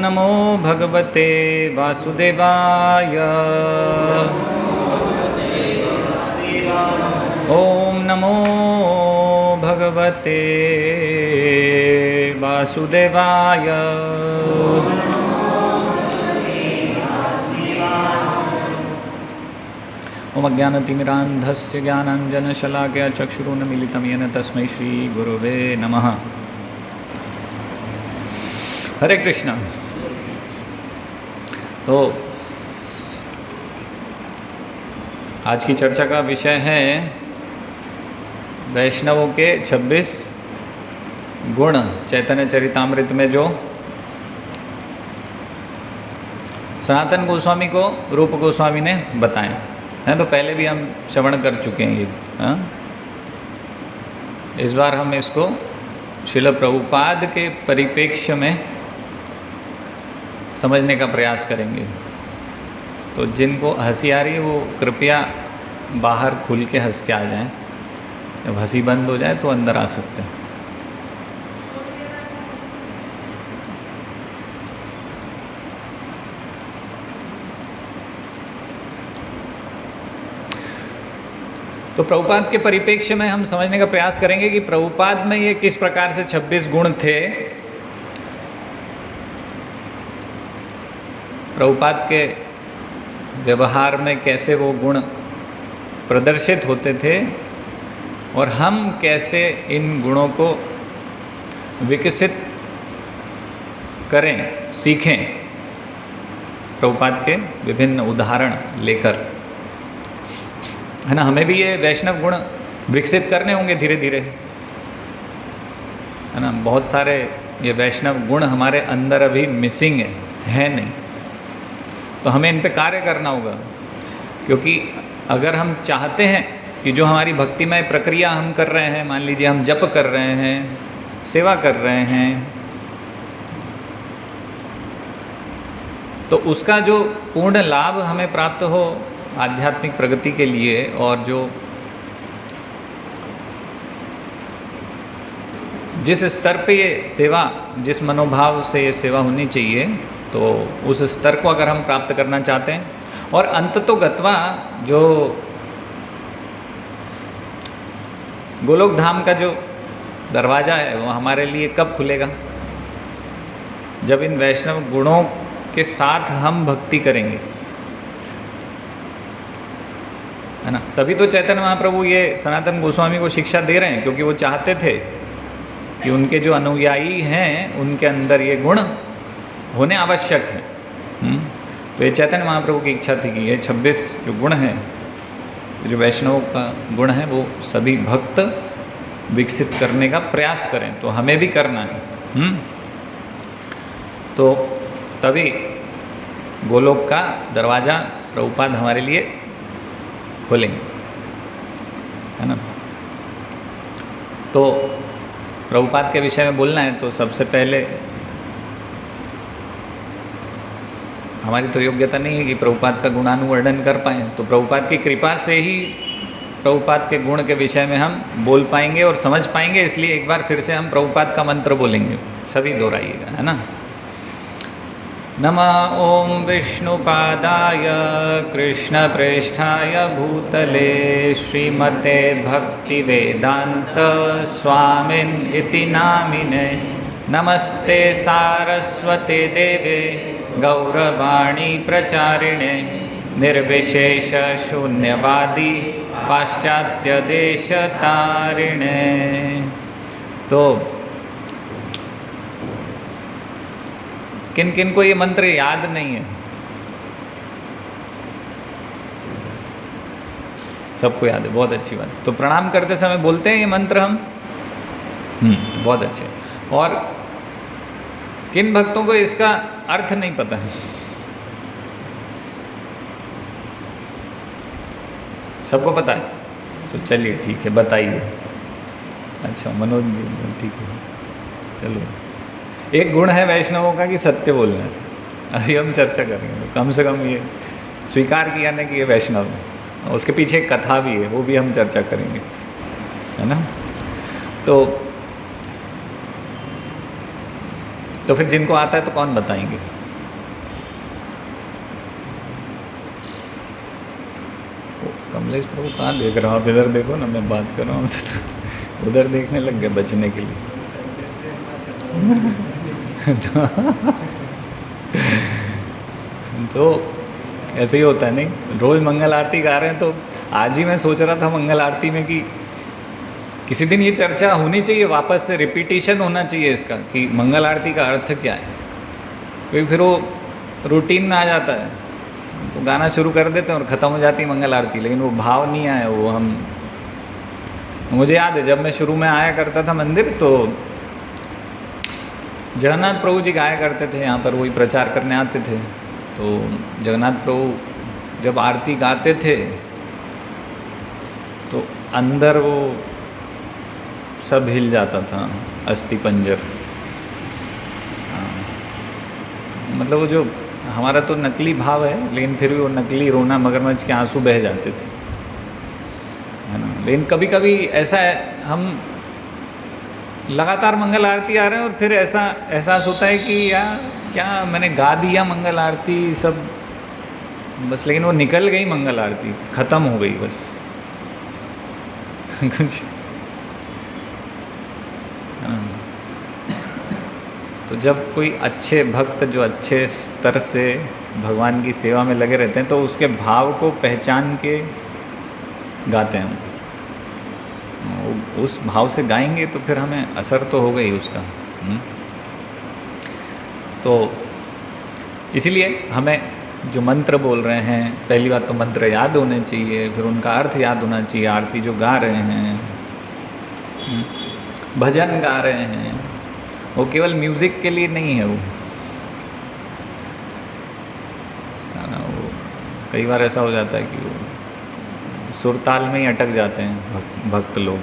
नमो भगवते वासुदेवाय। ओम नमो भगवते वासुदेवाय। ओम अज्ञानतिमिरान्धस्य ज्ञानाञ्जनशलाकया चक्षुरुन्मीलितं येन तस्मै श्रीगुरुवे नमः। हरे कृष्णा। तो आज की चर्चा का विषय है वैष्णवों के 26 गुण चैतन्य चरितामृत में जो सनातन गोस्वामी को रूप गोस्वामी ने बताए हैं। तो पहले भी हम श्रवण कर चुके हैं ये। इस बार हम इसको श्रील प्रभुपाद के परिप्रेक्ष्य में समझने का प्रयास करेंगे। तो जिनको हंसी आ रही है वो कृपया बाहर खुल के हंस के आ जाएं। जब हंसी बंद हो जाए तो अंदर आ सकते हैं। तो प्रभुपाद के परिप्रेक्ष्य में हम समझने का प्रयास करेंगे कि प्रभुपाद में ये किस प्रकार से 26 गुण थे, प्रभुपाद के व्यवहार में कैसे वो गुण प्रदर्शित होते थे और हम कैसे इन गुणों को विकसित करें, सीखें, प्रभुपाद के विभिन्न उदाहरण लेकर, है ना। हमें भी ये वैष्णव गुण विकसित करने होंगे धीरे धीरे, है ना। बहुत सारे ये वैष्णव गुण हमारे अंदर अभी मिसिंग है नहीं, तो हमें इन पे कार्य करना होगा। क्योंकि अगर हम चाहते हैं कि जो हमारी भक्तिमय प्रक्रिया हम कर रहे हैं, मान लीजिए हम जप कर रहे हैं, सेवा कर रहे हैं, तो उसका जो पूर्ण लाभ हमें प्राप्त हो आध्यात्मिक प्रगति के लिए, और जो जिस स्तर पे ये सेवा, जिस मनोभाव से ये सेवा होनी चाहिए, तो उस स्तर को अगर हम प्राप्त करना चाहते हैं, और अंत तो गत्वा जो गोलोक धाम का जो दरवाज़ा है वो हमारे लिए कब खुलेगा? जब इन वैष्णव गुणों के साथ हम भक्ति करेंगे, है ना। तभी तो चैतन्य महाप्रभु ये सनातन गोस्वामी को शिक्षा दे रहे हैं, क्योंकि वो चाहते थे कि उनके जो अनुयायी हैं उनके अंदर ये गुण होने आवश्यक है। तो ये चैतन्य महाप्रभु की इच्छा थी कि ये 26 जो गुण हैं, जो वैष्णव का गुण है, वो सभी भक्त विकसित करने का प्रयास करें। तो हमें भी करना है। तो तभी गोलोक का दरवाज़ा प्रभुपाद हमारे लिए खोलेंगे, है ना। तो प्रभुपाद के विषय में बोलना है तो सबसे पहले हमारी तो योग्यता नहीं है कि प्रभुपाद का गुणानुवर्णन कर पाएँ। तो प्रभुपाद की कृपा से ही प्रभुपाद के गुण के विषय में हम बोल पाएंगे और समझ पाएंगे। इसलिए एक बार फिर से हम प्रभुपाद का मंत्र बोलेंगे, सभी दोहराइएगा, है ना। नमः ओम विष्णुपादाय कृष्णप्रेष्ठाय भूतले श्रीमते भक्तिवेदांत स्वामिन् इति नामिने। नमस्ते सारस्वते देवे गौरवाणी प्रचारिणे निर्विशेष शून्यवादी पाश्चात्य देश तारिणे। तो किन किन को ये मंत्र याद नहीं है? सबको याद है, बहुत अच्छी बात। तो प्रणाम करते समय बोलते हैं ये मंत्र हम। बहुत अच्छे। और किन भक्तों को इसका अर्थ नहीं पता है? सबको पता है? तो चलिए ठीक है, बताइए। अच्छा मनोज जी, ठीक है, चलो। एक गुण है वैष्णवों का कि सत्य बोलना है। अभी हम चर्चा करेंगे, तो कम से कम ये स्वीकार किया ना कि ये वैष्णव है। उसके पीछे एक कथा भी है, वो भी हम चर्चा करेंगे, है ना। तो तो फिर जिनको आता है तो कौन बताएंगे? कमलेश प्रभु कहाँ देख रहा हो? आप इधर देखो ना, मैं बात कर रहा हूँ तो उधर देखने लग गए बचने के लिए। तो ऐसे ही होता है नहीं, रोज़ मंगल आरती गा रहे हैं। तो आज ही मैं सोच रहा था मंगल आरती में कि किसी दिन ये चर्चा होनी चाहिए, वापस से रिपीटिशन होना चाहिए इसका कि मंगल आरती का अर्थ क्या है, क्योंकि फिर वो रूटीन में आ जाता है। तो गाना शुरू कर देते हैं और ख़त्म हो जाती है मंगल आरती, लेकिन वो भाव नहीं आया। वो हम, मुझे याद है जब मैं शुरू में आया करता था मंदिर, तो जगन्नाथ प्रभु जी गाया करते थे यहाँ पर, वही प्रचार करने आते थे। तो जगन्नाथ प्रभु जब आरती गाते थे तो अंदर वो सब हिल जाता था, अस्थि पंजर। मतलब वो जो हमारा तो नकली भाव है, लेकिन फिर भी वो नकली रोना, मगरमच्छ के आंसू बह जाते थे, है ना। लेकिन कभी कभी ऐसा है, हम लगातार मंगल आरती आ रहे हैं और फिर ऐसा एहसास होता है कि यार क्या मैंने गा दिया मंगल आरती सब बस, लेकिन वो निकल गई मंगल आरती, ख़त्म हो गई बस। कुछ तो जब कोई अच्छे भक्त जो अच्छे स्तर से भगवान की सेवा में लगे रहते हैं, तो उसके भाव को पहचान के गाते हैं। उस भाव से गाएंगे तो फिर हमें असर तो होगा ही उसका। तो इसीलिए हमें जो मंत्र बोल रहे हैं, पहली बात तो मंत्र याद होने चाहिए, फिर उनका अर्थ याद होना चाहिए। आरती जो गा रहे हैं, भजन गा रहे हैं, वो केवल म्यूज़िक के लिए नहीं है। वो कई बार ऐसा हो जाता है कि वो सुरताल में ही अटक जाते हैं भक्त लोग।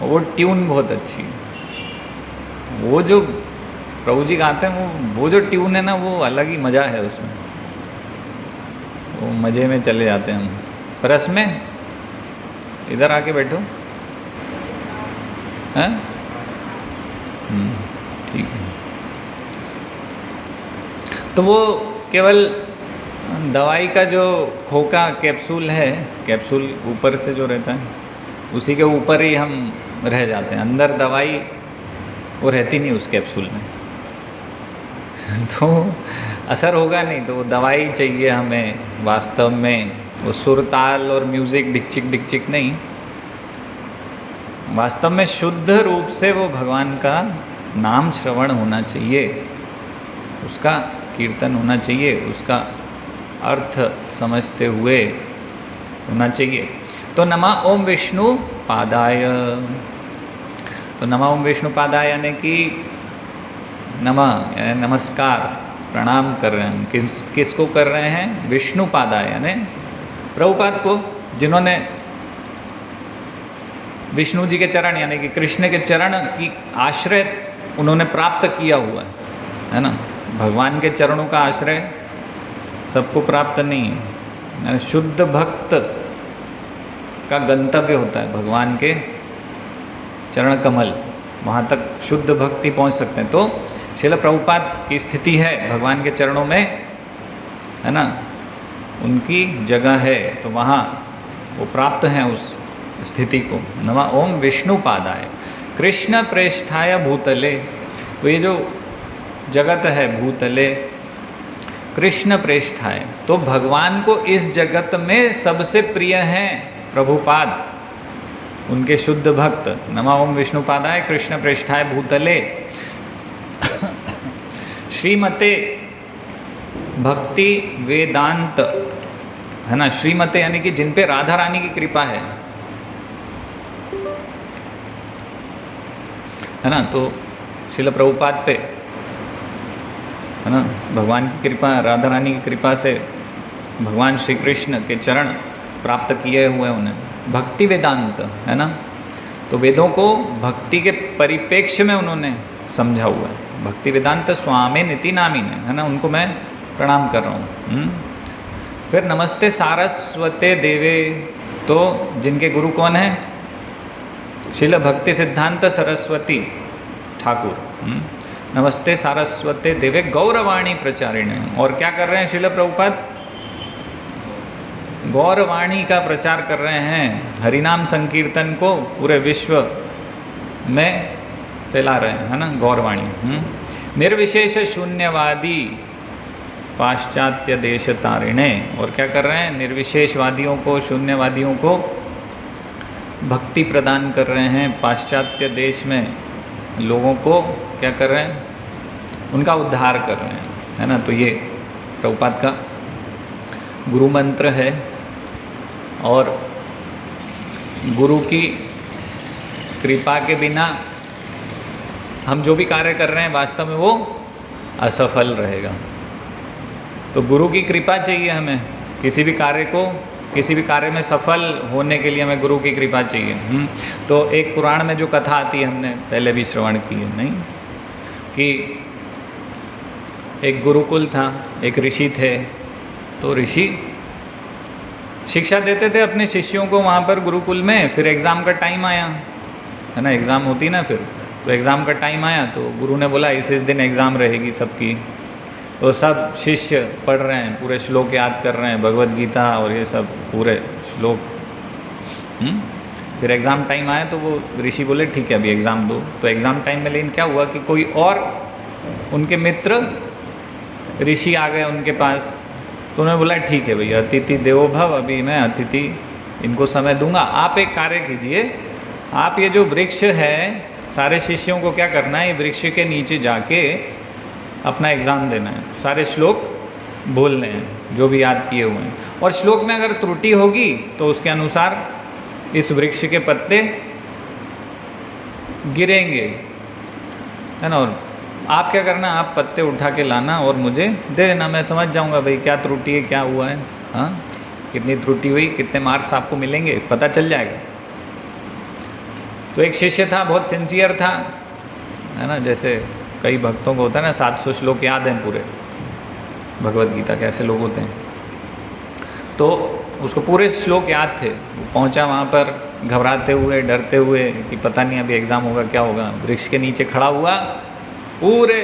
वो ट्यून बहुत अच्छी है, वो जो प्रभु जी गाते हैं, वो जो ट्यून है ना, वो अलग ही मज़ा है उसमें। वो मज़े में चले जाते हैं हम। रस में इधर आके बैठो, हैं? ठीक है। तो वो केवल दवाई का जो खोखा कैप्सूल है, कैप्सूल ऊपर से जो रहता है, उसी के ऊपर ही हम रह जाते हैं। अंदर दवाई वो रहती नहीं उस कैप्सूल में। तो असर होगा नहीं। तो वो दवाई चाहिए हमें वास्तव में, वो सुरताल और म्यूज़िक डिकचिक डिकचिक नहीं, वास्तव में शुद्ध रूप से वो भगवान का नाम श्रवण होना चाहिए, उसका कीर्तन होना चाहिए, उसका अर्थ समझते हुए होना चाहिए। तो नमः ओम विष्णु पादाय। तो नमः ओम विष्णु पादाय यानी कि नमः यानी नमस्कार, प्रणाम कर रहे हैं। किसको कर रहे हैं? विष्णु पादाय यानी प्रभुपाद को, जिन्होंने विष्णु जी के चरण यानी कि कृष्ण के चरण की आश्रय उन्होंने प्राप्त किया हुआ है ना। भगवान के चरणों का आश्रय सबको प्राप्त नहीं है। शुद्ध भक्त का गंतव्य होता है भगवान के चरण कमल, वहाँ तक शुद्ध भक्ति पहुँच सकते हैं। तो श्रील प्रभुपाद की स्थिति है भगवान के चरणों में, है ना, उनकी जगह है, तो वहाँ वो प्राप्त हैं उस स्थिति को। नमः ओम विष्णु पादाय कृष्ण प्रेष्ठाय भूतले। तो ये जो जगत है भूतले, कृष्ण प्रेष्ठाय, तो भगवान को इस जगत में सबसे प्रिय हैं प्रभुपाद, उनके शुद्ध भक्त। नमः ओम विष्णु पादाय कृष्ण प्रेष्ठाय भूतले श्रीमते भक्ति वेदांत, है ना। श्रीमते यानी कि जिन पे राधा रानी की कृपा है ना। तो श्रील प्रभुपाद पे, है ना, भगवान की कृपा, राधा रानी की कृपा से भगवान श्री कृष्ण के चरण प्राप्त किए हुए उन्हें। भक्ति वेदांत, है ना, तो वेदों को भक्ति के परिप्रेक्ष्य में उन्होंने समझा हुआ है। भक्ति वेदांत स्वामी नीति नामीन, है ना, उनको मैं प्रणाम कर रहा हूँ। फिर नमस्ते सारस्वते देवे, तो जिनके गुरु कौन है? श्रील भक्ति सिद्धांत सरस्वती ठाकुर। नमस्ते सारस्वते देवे गौरवाणी प्रचारिणे। और क्या कर रहे हैं श्रील प्रभुपाद? गौरवाणी का प्रचार कर रहे हैं, हरिनाम संकीर्तन को पूरे विश्व में फैला रहे हैं, है ना, गौरवाणी। निर्विशेष शून्यवादी पाश्चात्य देश तारिणे। और क्या कर रहे हैं? निर्विशेषवादियों को, शून्यवादियों को भक्ति प्रदान कर रहे हैं। पाश्चात्य देश में लोगों को क्या कर रहे हैं? उनका उद्धार कर रहे हैं, है ना। तो ये प्रभुपाद का गुरु मंत्र है। और गुरु की कृपा के बिना हम जो भी कार्य कर रहे हैं वास्तव में वो असफल रहेगा। तो गुरु की कृपा चाहिए हमें, किसी भी कार्य में सफल होने के लिए हमें गुरु की कृपा चाहिए। तो एक पुराण में जो कथा आती है, हमने पहले भी श्रवण की है, नहीं, कि एक गुरुकुल था, एक ऋषि थे। तो ऋषि शिक्षा देते थे अपने शिष्यों को वहाँ पर गुरुकुल में। फिर एग्ज़ाम का टाइम आया, है ना, एग्ज़ाम होती ना फिर, तो एग्ज़ाम का टाइम आया तो गुरु ने बोला इस दिन एग्ज़ाम रहेगी सबकी। तो सब शिष्य पढ़ रहे हैं, पूरे श्लोक याद कर रहे हैं, भगवत गीता और ये सब पूरे श्लोक। फिर एग्ज़ाम टाइम आया तो वो ऋषि बोले ठीक है अभी एग्ज़ाम दो। तो एग्ज़ाम टाइम में लेकिन क्या हुआ कि कोई और उनके मित्र ऋषि आ गए उनके पास। तो उन्होंने बोला ठीक है भैया, अतिथि देवो भव, अभी मैं अतिथि इनको समय दूंगा। आप एक कार्य कीजिए, आप ये जो वृक्ष है, सारे शिष्यों को क्या करना है, ये वृक्ष के नीचे जाके अपना एग्ज़ाम देना है, सारे श्लोक बोलने हैं जो भी याद किए हुए हैं। और श्लोक में अगर त्रुटि होगी तो उसके अनुसार इस वृक्ष के पत्ते गिरेंगे, है ना। और आप क्या करना, आप पत्ते उठा के लाना और मुझे दे देना, मैं समझ जाऊंगा भाई क्या त्रुटि है, क्या हुआ है, हाँ, कितनी त्रुटि हुई, कितने मार्क्स आपको मिलेंगे, पता चल जाएगा। तो एक शिष्य था, बहुत सिंसियर था, है ना। जैसे कई भक्तों को होता है ना, 700 श्लोक याद हैं पूरे भगवत गीता के, ऐसे लोग होते हैं। तो उसको पूरे श्लोक याद थे। वो पहुंचा वहाँ पर घबराते हुए, डरते हुए कि पता नहीं अभी एग्ज़ाम होगा, क्या होगा। वृक्ष के नीचे खड़ा हुआ, पूरे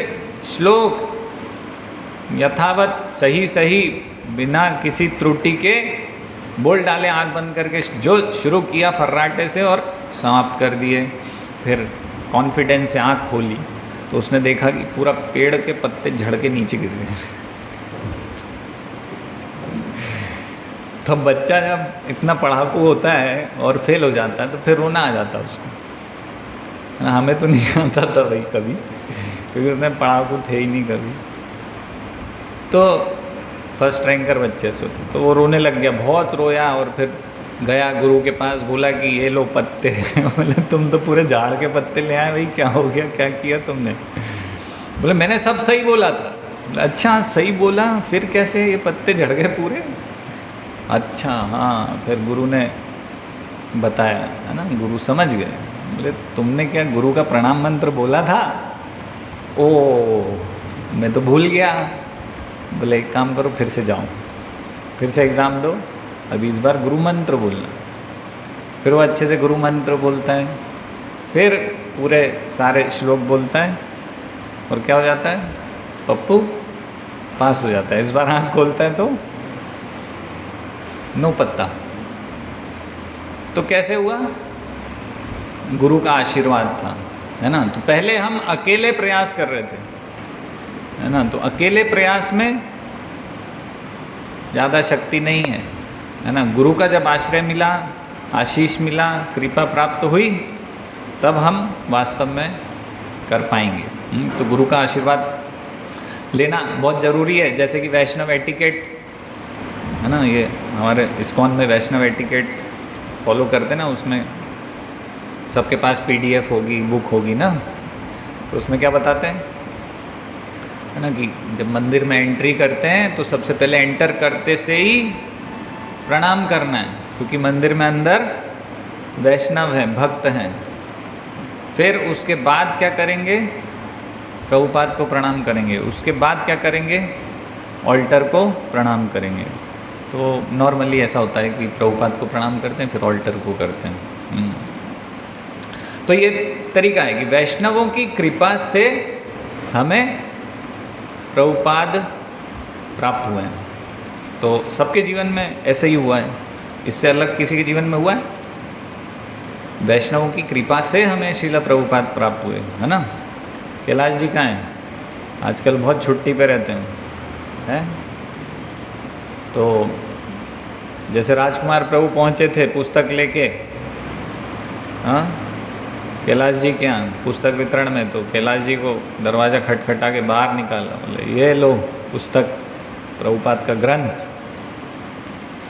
श्लोक यथावत सही सही बिना किसी त्रुटि के बोल डाले, आँख बंद करके जो शुरू किया फर्राटे से और समाप्त कर दिए। फिर कॉन्फिडेंस से आँख खोली तो उसने देखा कि पूरा पेड़ के पत्ते झड़ के नीचे गिर गए। तो बच्चा जब इतना पढ़ाकू होता है और फेल हो जाता है तो फिर रोना आ जाता है उसको। हमें तो नहीं आता था भाई कभी, क्योंकि उसमें पढ़ाकू थे ही नहीं कभी। तो फर्स्ट रैंकर बच्चे से होते, तो वो रोने लग गया, बहुत रोया। और फिर गया गुरु के पास, बोला कि ये लो पत्ते। बोले तुम तो पूरे झाड़ के पत्ते ले आए भाई, क्या हो गया, क्या किया तुमने? बोले मैंने सब सही बोला था। बोले अच्छा सही बोला, फिर कैसे ये पत्ते झड़ गए पूरे? अच्छा हाँ, फिर गुरु ने बताया, है ना, गुरु समझ गए। बोले तुमने क्या गुरु का प्रणाम मंत्र बोला था? ओ मैं तो भूल गया। बोले एक काम करो, फिर से जाओ, फिर से एग्ज़ाम दो, अभी इस बार गुरु मंत्र बोलना। फिर वो अच्छे से गुरु मंत्र बोलता है, फिर पूरे सारे श्लोक बोलता है और क्या हो जाता है, पप्पू पास हो जाता है। इस बार आँख खोलता है तो 9 पत्ता। तो कैसे हुआ? गुरु का आशीर्वाद था, है ना। तो पहले हम अकेले प्रयास कर रहे थे, है ना। तो अकेले प्रयास में ज़्यादा शक्ति नहीं है ना। गुरु का जब आश्रय मिला, आशीष मिला, कृपा प्राप्त हुई, तब हम वास्तव में कर पाएंगे। तो गुरु का आशीर्वाद लेना बहुत ज़रूरी है। जैसे कि वैष्णव एटिकेट, है ना, ये हमारे इस्कॉन में वैष्णव एटिकेट फॉलो करते ना, उसमें सबके पास PDF होगी, बुक होगी ना। तो उसमें क्या बताते हैं, है ना, कि जब मंदिर में एंट्री करते हैं तो सबसे पहले एंटर करते से ही प्रणाम करना है, क्योंकि मंदिर में अंदर वैष्णव हैं, भक्त हैं। फिर उसके बाद क्या करेंगे, प्रभुपाद को प्रणाम करेंगे। उसके बाद क्या करेंगे, ऑल्टर को प्रणाम करेंगे। तो नॉर्मली ऐसा होता है कि प्रभुपाद को प्रणाम करते हैं, फिर ऑल्टर को करते हैं। तो ये तरीका है कि वैष्णवों की कृपा से हमें प्रभुपाद प्राप्त हुए हैं। तो सबके जीवन में ऐसे ही हुआ है, इससे अलग किसी के जीवन में हुआ है? वैष्णवों की कृपा से हमें श्रील प्रभुपाद प्राप्त हुए, है ना। कैलाश जी कहाँ हैं? आजकल बहुत छुट्टी पे रहते हैं। तो जैसे राजकुमार प्रभु पहुँचे थे पुस्तक लेके, हाँ, कैलाश जी के यहाँ पुस्तक वितरण में, तो कैलाश जी को दरवाज़ा खटखटा के बाहर निकाला, बोले ये लो पुस्तक प्रभुपाद का ग्रंथ।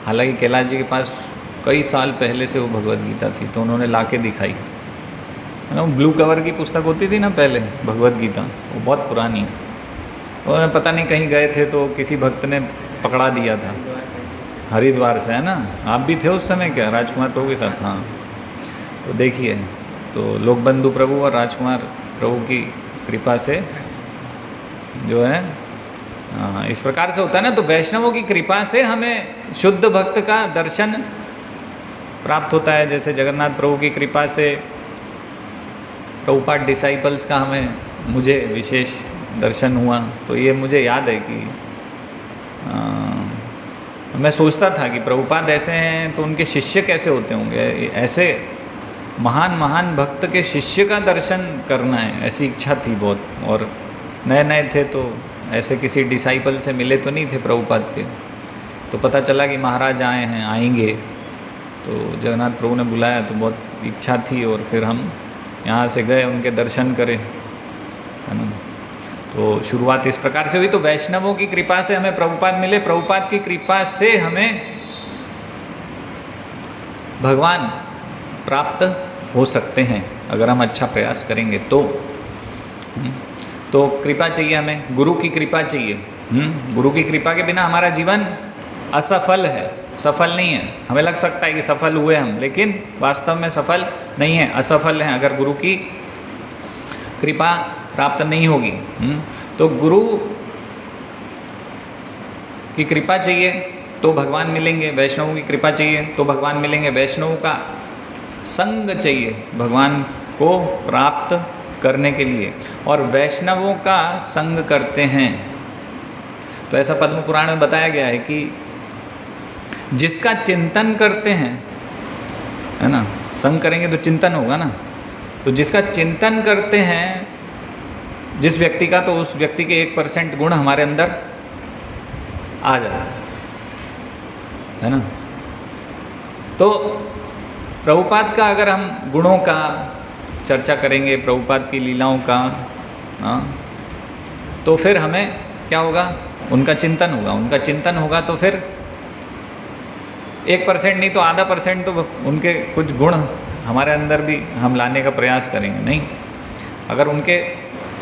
हालांकि कैलाश जी के पास कई साल पहले से वो भगवद गीता थी, तो उन्होंने लाके दिखाई, है ना। वो ब्लू कवर की पुस्तक होती थी ना पहले, भगवद गीता, वो बहुत पुरानी है। उन्होंने पता नहीं कहीं गए थे तो किसी भक्त ने पकड़ा दिया था, हरिद्वार से, है ना। आप भी थे उस समय क्या राजकुमार प्रभु के साथ? हाँ। तो देखिए, तो लोकबंधु प्रभु और राजकुमार प्रभु की कृपा से जो है इस प्रकार से होता है ना। तो वैष्णवों की कृपा से हमें शुद्ध भक्त का दर्शन प्राप्त होता है। जैसे जगन्नाथ प्रभु की कृपा से प्रभुपाद डिसाइपल्स का मुझे विशेष दर्शन हुआ। तो ये मुझे याद है कि मैं सोचता था कि प्रभुपाद ऐसे हैं तो उनके शिष्य कैसे होते होंगे। ऐसे महान महान भक्त के शिष्य का दर्शन करना है, ऐसी इच्छा थी बहुत। और नए नए थे तो ऐसे किसी डिसाइपल से मिले तो नहीं थे प्रभुपाद के। तो पता चला कि महाराज आए हैं, आएंगे, तो जगन्नाथ प्रभु ने बुलाया, तो बहुत इच्छा थी और फिर हम यहाँ से गए, उनके दर्शन करे, है ना। तो शुरुआत इस प्रकार से हुई। तो वैष्णवों की कृपा से हमें प्रभुपाद मिले, प्रभुपाद की कृपा से हमें भगवान प्राप्त हो सकते हैं अगर हम अच्छा प्रयास करेंगे तो कृपा चाहिए हमें, गुरु की कृपा चाहिए। गुरु की कृपा के बिना हमारा जीवन असफल है, सफल नहीं है। हमें लग सकता है कि सफल हुए हम, लेकिन वास्तव में सफल नहीं है, असफल हैं अगर गुरु की कृपा प्राप्त नहीं होगी। तो गुरु की कृपा चाहिए तो भगवान मिलेंगे, वैष्णवों की कृपा चाहिए तो भगवान मिलेंगे, वैष्णवों का संग चाहिए भगवान को प्राप्त करने के लिए, और वैष्णवों का संग करते हैं। तो ऐसा पद्म पुराण में बताया गया है कि जिसका चिंतन करते हैं, है ना, संग करेंगे तो चिंतन होगा ना, तो जिसका चिंतन करते हैं जिस व्यक्ति का, तो उस व्यक्ति के 1% गुण हमारे अंदर आ जाता है ना। तो प्रभुपाद का अगर हम गुणों का चर्चा करेंगे, प्रभुपाद की लीलाओं का, तो फिर हमें क्या होगा, उनका चिंतन होगा। उनका चिंतन होगा तो फिर 1% नहीं तो आधा % तो उनके कुछ गुण हमारे अंदर भी हम लाने का प्रयास करेंगे। नहीं, अगर उनके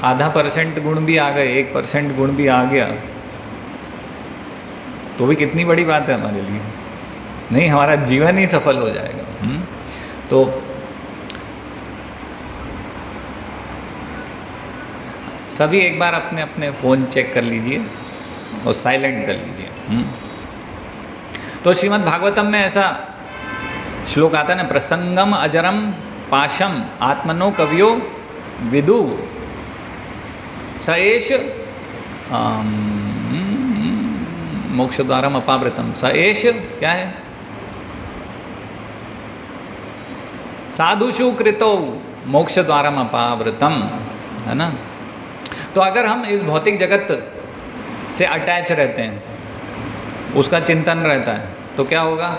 आधा % गुण भी आ गए, 1% गुण भी आ गया, तो भी कितनी बड़ी बात है हमारे लिए। नहीं, हमारा जीवन ही सफल हो जाएगा। तो सभी एक बार अपने अपने फ़ोन चेक कर लीजिए और साइलेंट कर लीजिए। तो श्रीमद् भागवतम में ऐसा श्लोक आता है ना, प्रसंगम अजरम पाशम आत्मनो कवियो विदु सएष मोक्ष द्वारम अपावृतम। सएष क्या है? साधुषु कृतो मोक्ष द्वारम अपावृतम, है ना। तो अगर हम इस भौतिक जगत से अटैच रहते हैं, उसका चिंतन रहता है, तो क्या होगा?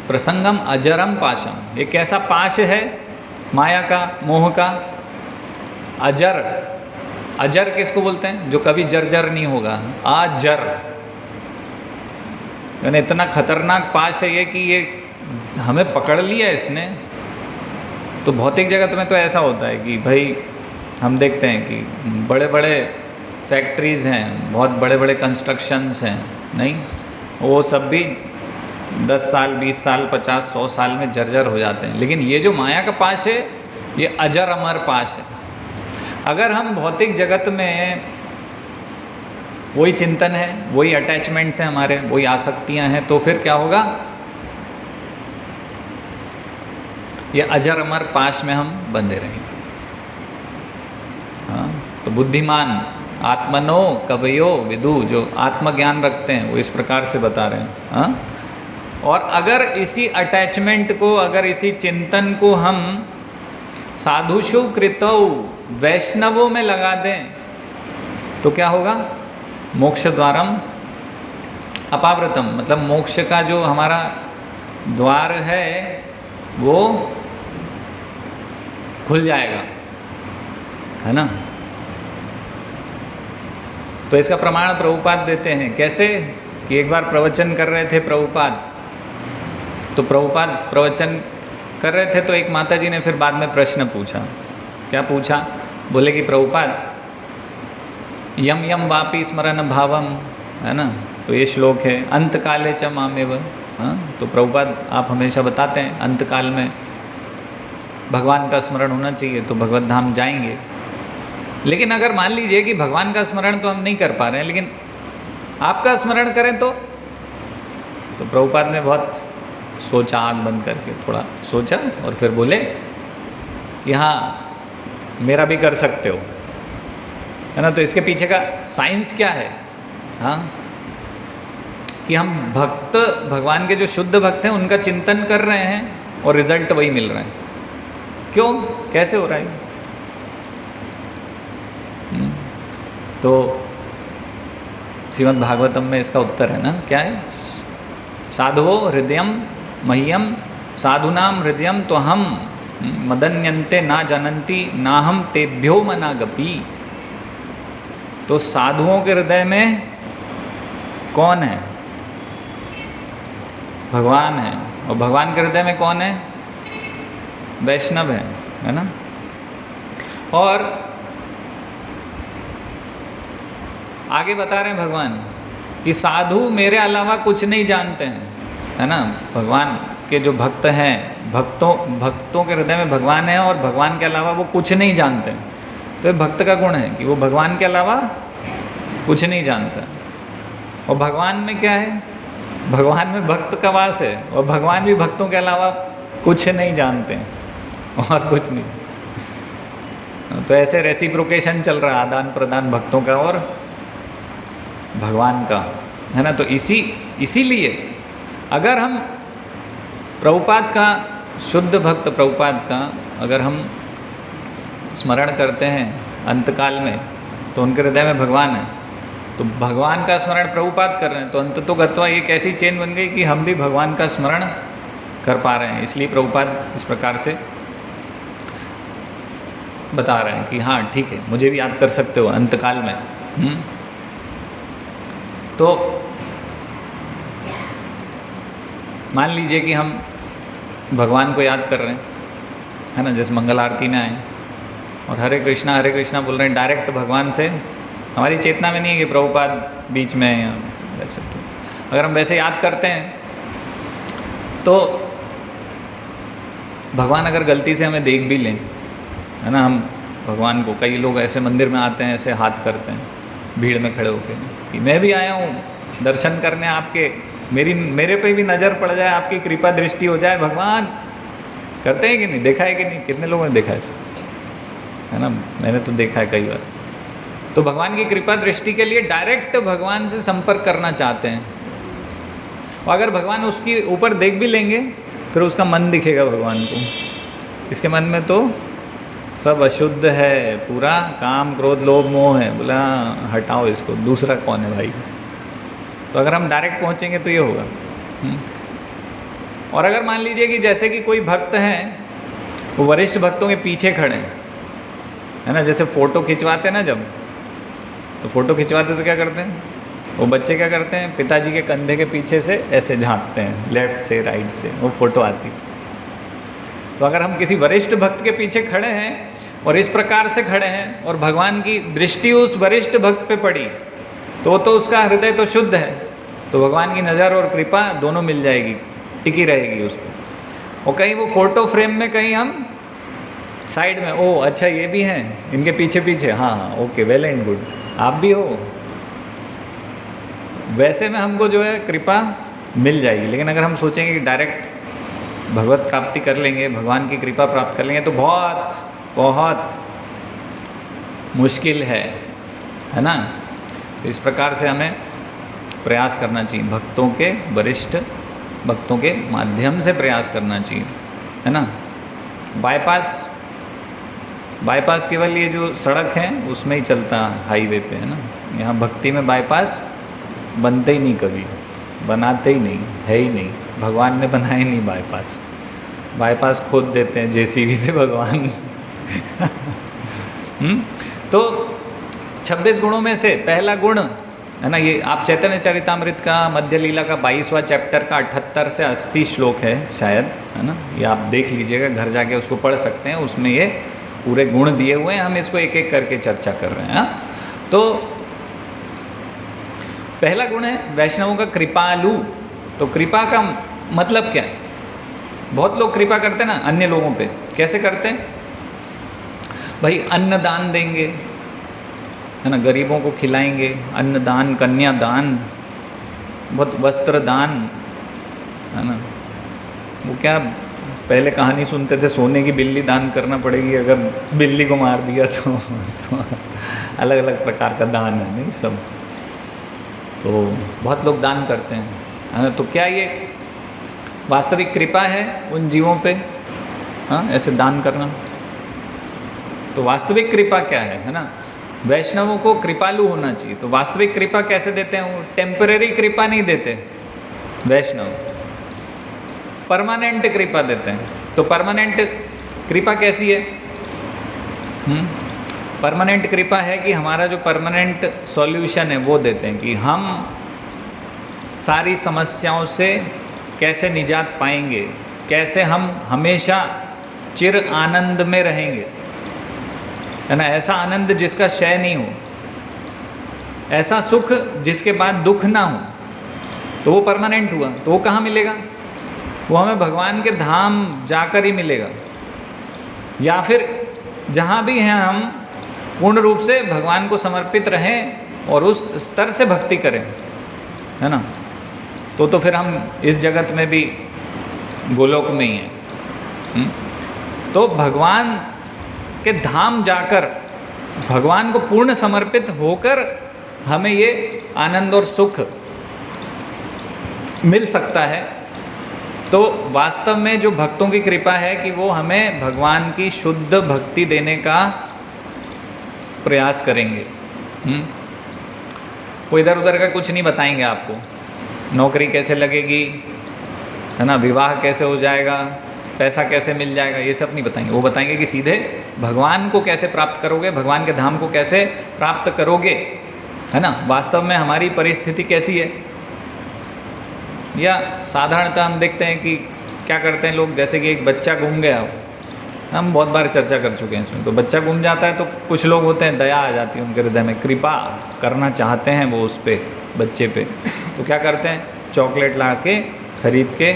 प्रसंगम अजरम पाशम। ये कैसा पाश है? माया का, मोह का। अजर, अजर किसको बोलते हैं? जो कभी जर्जर नहीं होगा, अजर। यानी इतना खतरनाक पाश है ये कि ये हमें पकड़ लिया इसने। तो भौतिक जगत में तो ऐसा होता है कि भाई हम देखते हैं कि बड़े बड़े फैक्ट्रीज़ हैं, बहुत बड़े बड़े कंस्ट्रक्शंस हैं, नहीं, वो सब भी 10 साल, 20 साल, 50, 100 साल में जर्जर हो जाते हैं। लेकिन ये जो माया का पाश है, ये अजर अमर पाश है। अगर हम भौतिक जगत में वही चिंतन है, वही अटैचमेंट्स हैं हमारे, वही आसक्तियां हैं, तो फिर क्या होगा? ये अजर अमर पाश में हम बंधे रहेंगे। हाँ, तो बुद्धिमान आत्मनो कवयो विदु, जो आत्मज्ञान रखते हैं वो इस प्रकार से बता रहे हैं। हाँ, और अगर इसी अटैचमेंट को, अगर इसी चिंतन को हम साधुषु कृतौ वैष्णवों में लगा दें तो क्या होगा? मोक्ष द्वारम अपावृतम, मतलब मोक्ष का जो हमारा द्वार है वो खुल जाएगा, है ना। तो इसका प्रमाण प्रभुपाद देते हैं। कैसे? कि एक बार प्रवचन कर रहे थे प्रभुपाद, तो प्रभुपाद प्रवचन कर रहे थे तो एक माता जी ने फिर बाद में प्रश्न पूछा। क्या पूछा? बोले कि प्रभुपाद यम यम वापी स्मरण भावम, है ना। तो ये श्लोक है अंत काले च मामेव। हाँ, तो प्रभुपाद आप हमेशा बताते हैं अंत काल में भगवान का स्मरण होना चाहिए तो भगवत धाम जाएंगे। लेकिन अगर मान लीजिए कि भगवान का स्मरण तो हम नहीं कर पा रहे हैं, लेकिन आपका स्मरण करें तो प्रभुपाद ने बहुत सोचा, आँख बंद करके थोड़ा सोचा और फिर बोले कि हाँ मेरा भी कर सकते हो, है ना। तो इसके पीछे का साइंस क्या है? हाँ, कि हम भक्त, भगवान के जो शुद्ध भक्त हैं उनका चिंतन कर रहे हैं और रिजल्ट वही मिल रहा है। क्यों? कैसे हो रहा है? तो श्रीमद् भागवतम में इसका उत्तर है ना, क्या है? साधुवो हृदयम मह्यम साधुनाम हृदयम तो हम मदन्यन्ते ना जानन्ति ना हम तेभ्यो मनागपि। तो साधुओं के हृदय में कौन है? भगवान है। और भगवान के हृदय में कौन है? वैष्णव है ना। और आगे बता रहे हैं भगवान कि साधु मेरे अलावा कुछ नहीं जानते हैं, है ना। भगवान के जो भक्त हैं, भक्तों के हृदय में भगवान है और भगवान के अलावा वो कुछ नहीं जानते। तो ये भक्त का गुण है कि वो भगवान के अलावा कुछ नहीं जानता। और भगवान में क्या है? भगवान में भक्त का वास है और भगवान भी भक्तों के अलावा कुछ नहीं जानते हैं और कुछ नहीं। तो ऐसे रेसिप्रोकेशन चल रहा है, आदान प्रदान भक्तों का और भगवान का, है ना। तो इसीलिए अगर हम प्रभुपाद का, शुद्ध भक्त प्रभुपाद का अगर हम स्मरण करते हैं अंतकाल में तो उनके हृदय में भगवान है। तो भगवान का स्मरण प्रभुपाद कर रहे हैं तो अंततोगत्वा एक ऐसी चेन बन गई कि हम भी भगवान का स्मरण कर पा रहे हैं। इसलिए प्रभुपाद इस प्रकार से बता रहे हैं कि हाँ ठीक है, मुझे भी याद कर सकते हो अंतकाल में। तो मान लीजिए कि हम भगवान को याद कर रहे हैं, है ना, जैसे मंगल आरती में आए और हरे कृष्णा बोल रहे हैं डायरेक्ट भगवान से। हमारी चेतना में नहीं है कि प्रभुपाद बीच में है या वैसे। अगर हम वैसे याद करते हैं तो भगवान अगर गलती से हमें देख भी लें, है ना, हम भगवान को, कई लोग ऐसे मंदिर में आते हैं ऐसे हाथ करते हैं भीड़ में खड़े होकर कि मैं भी आया हूँ दर्शन करने आपके, मेरे पे भी नज़र पड़ जाए, आपकी कृपा दृष्टि हो जाए। भगवान करते हैं कि नहीं? देखा है कि नहीं? कितने लोगों ने देखा है ना, मैंने तो देखा है कई बार। तो भगवान की कृपा दृष्टि के लिए डायरेक्ट भगवान से संपर्क करना चाहते हैं। और अगर भगवान उसकी ऊपर देख भी लेंगे फिर उसका मन दिखेगा भगवान को, इसके मन में तो सब अशुद्ध है, पूरा काम क्रोध लोभ मोह है। बोला हटाओ इसको, दूसरा कौन है भाई। तो अगर हम डायरेक्ट पहुंचेंगे तो ये होगा। और अगर मान लीजिए कि जैसे कि कोई भक्त हैं वो वरिष्ठ भक्तों के पीछे खड़े हैं, है ना, जैसे फ़ोटो खिंचवाते हैं ना, जब तो फ़ोटो खिंचवाते तो क्या करते हैं वो बच्चे, क्या करते हैं पिताजी के कंधे के पीछे से ऐसे झांकते हैं, लेफ़्ट से राइट से, वो फ़ोटो आती। तो अगर हम किसी वरिष्ठ भक्त के पीछे खड़े हैं और इस प्रकार से खड़े हैं और भगवान की दृष्टि उस वरिष्ठ भक्त पे पड़ी तो उसका हृदय तो शुद्ध है, तो भगवान की नज़र और कृपा दोनों मिल जाएगी, टिकी रहेगी उस पर। और कहीं वो फ़ोटो फ्रेम में कहीं हम साइड में, ओ अच्छा ये भी हैं इनके पीछे पीछे, हाँ हाँ ओके वेल एंड गुड, आप भी हो, वैसे में हमको जो है कृपा मिल जाएगी। लेकिन अगर हम सोचेंगे कि डायरेक्ट भगवत प्राप्ति कर लेंगे, भगवान की कृपा प्राप्त कर लेंगे, तो बहुत बहुत मुश्किल है ना। तो इस प्रकार से हमें प्रयास करना चाहिए, भक्तों के, वरिष्ठ भक्तों के माध्यम से प्रयास करना चाहिए, है ना। बाईपास केवल ये जो सड़क है उसमें ही चलता है, हाईवे पे, है ना। यहाँ भक्ति में बाईपास बनते ही नहीं, कभी बनाते ही नहीं, है ही नहीं। भगवान ने बनाया ही नहीं बाईपास खोद देते हैं जेसीबी से भगवान। तो 26 गुणों में से पहला गुण है ना, ये आप चैतन्य चरितामृत का मध्य लीला का 22वां चैप्टर का 78 से 80 श्लोक है शायद, है ना। ये आप देख लीजिएगा, घर जाके उसको पढ़ सकते हैं, उसमें ये पूरे गुण दिए हुए हैं। हम इसको एक एक करके चर्चा कर रहे हैं, हाँ? तो पहला गुण है वैष्णवों का कृपालु। तो कृपा का मतलब क्या है? बहुत लोग कृपा करते हैं ना अन्य लोगों पे। कैसे करते हैं भाई? अन्न दान देंगे, है ना, गरीबों को खिलाएंगे, अन्न दान, कन्या दान, बहुत वस्त्र दान, है ना। वो क्या पहले कहानी सुनते थे, सोने की बिल्ली दान करना पड़ेगी अगर बिल्ली को मार दिया तो अलग अलग प्रकार का दान है नहीं सब। तो बहुत लोग दान करते हैं, है ना। तो क्या ये वास्तविक कृपा है उन जीवों पे, हाँ, ऐसे दान करना? तो वास्तविक कृपा क्या है ना? वैष्णवों को कृपालु होना चाहिए। तो वास्तविक कृपा कैसे देते हैं? वो टेम्परेरी कृपा नहीं देते वैष्णव, परमानेंट कृपा देते हैं। तो परमानेंट कृपा कैसी है? परमानेंट कृपा है कि हमारा जो परमानेंट सॉल्यूशन है वो देते हैं, कि हम सारी समस्याओं से कैसे निजात पाएंगे, कैसे हम हमेशा चिर आनंद में रहेंगे, है ना। ऐसा आनंद जिसका क्षय नहीं हो, ऐसा सुख जिसके बाद दुख ना हो, तो वो परमानेंट हुआ। तो वो कहाँ मिलेगा? वो हमें भगवान के धाम जाकर ही मिलेगा, या फिर जहाँ भी हैं हम पूर्ण रूप से भगवान को समर्पित रहें और उस स्तर से भक्ति करें, है ना। तो फिर हम इस जगत में भी गोलोक में ही हैं। तो भगवान के धाम जाकर, भगवान को पूर्ण समर्पित होकर हमें ये आनंद और सुख मिल सकता है। तो वास्तव में जो भक्तों की कृपा है कि वो हमें भगवान की शुद्ध भक्ति देने का प्रयास करेंगे। वो इधर उधर का कुछ नहीं बताएंगे आपको, नौकरी कैसे लगेगी, है ना, विवाह कैसे हो जाएगा, पैसा कैसे मिल जाएगा, ये सब नहीं बताएंगे। वो बताएंगे कि सीधे भगवान को कैसे प्राप्त करोगे, भगवान के धाम को कैसे प्राप्त करोगे, है ना। वास्तव में हमारी परिस्थिति कैसी है, या साधारणतः हम देखते हैं कि क्या करते हैं लोग, जैसे कि एक बच्चा गुम गया हो, हम बहुत बार चर्चा कर चुके हैं इसमें। तो बच्चा गुम जाता है तो कुछ लोग होते हैं, दया आ जाती है उनके हृदय में, कृपा करना चाहते हैं वो उस पर, बच्चे पे। तो क्या करते हैं, चॉकलेट ला के खरीद के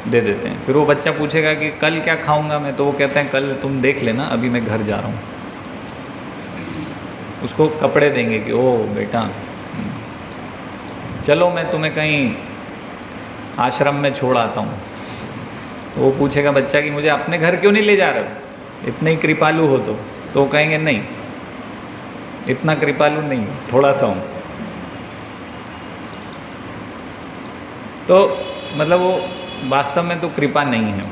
दे देते हैं। फिर वो बच्चा पूछेगा कि कल क्या खाऊंगा मैं, तो वो कहते हैं कल तुम देख लेना, अभी मैं घर जा रहा हूँ। उसको कपड़े देंगे कि ओ बेटा चलो मैं तुम्हें कहीं आश्रम में छोड़ आता हूँ। तो वो पूछेगा बच्चा कि मुझे अपने घर क्यों नहीं ले जा रहे हो, इतने ही कृपालु हो तो वो कहेंगे नहीं, इतना कृपालु नहीं, थोड़ा सा हूँ। तो मतलब वो वास्तव में तो कृपा नहीं है।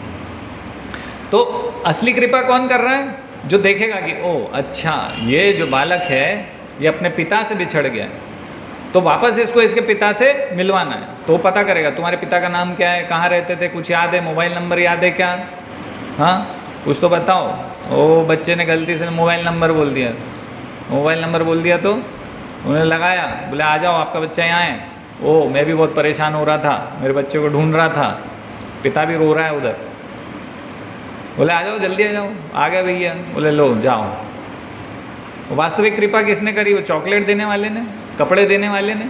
तो असली कृपा कौन कर रहा है? जो देखेगा कि ओ अच्छा ये जो बालक है ये अपने पिता से बिछड़ गया है, तो वापस इसको इसके पिता से मिलवाना है। तो पता करेगा तुम्हारे पिता का नाम क्या है, कहाँ रहते थे, कुछ याद है, मोबाइल नंबर याद है क्या, हाँ कुछ तो बताओ। ओ बच्चे ने गलती से मोबाइल नंबर बोल दिया, मोबाइल नंबर बोल दिया तो उन्हें लगाया, बोले आ जाओ आपका बच्चा यहाँ है। ओ मैं भी बहुत परेशान हो रहा था, मेरे बच्चे को ढूंढ रहा था, पिता भी रो रहा है उधर, बोले आ जाओ जल्दी आ जाओ, आ गया भैया, बोले लो जाओ। वास्तविक कृपा किसने करी? वो चॉकलेट देने वाले ने, कपड़े देने वाले ने,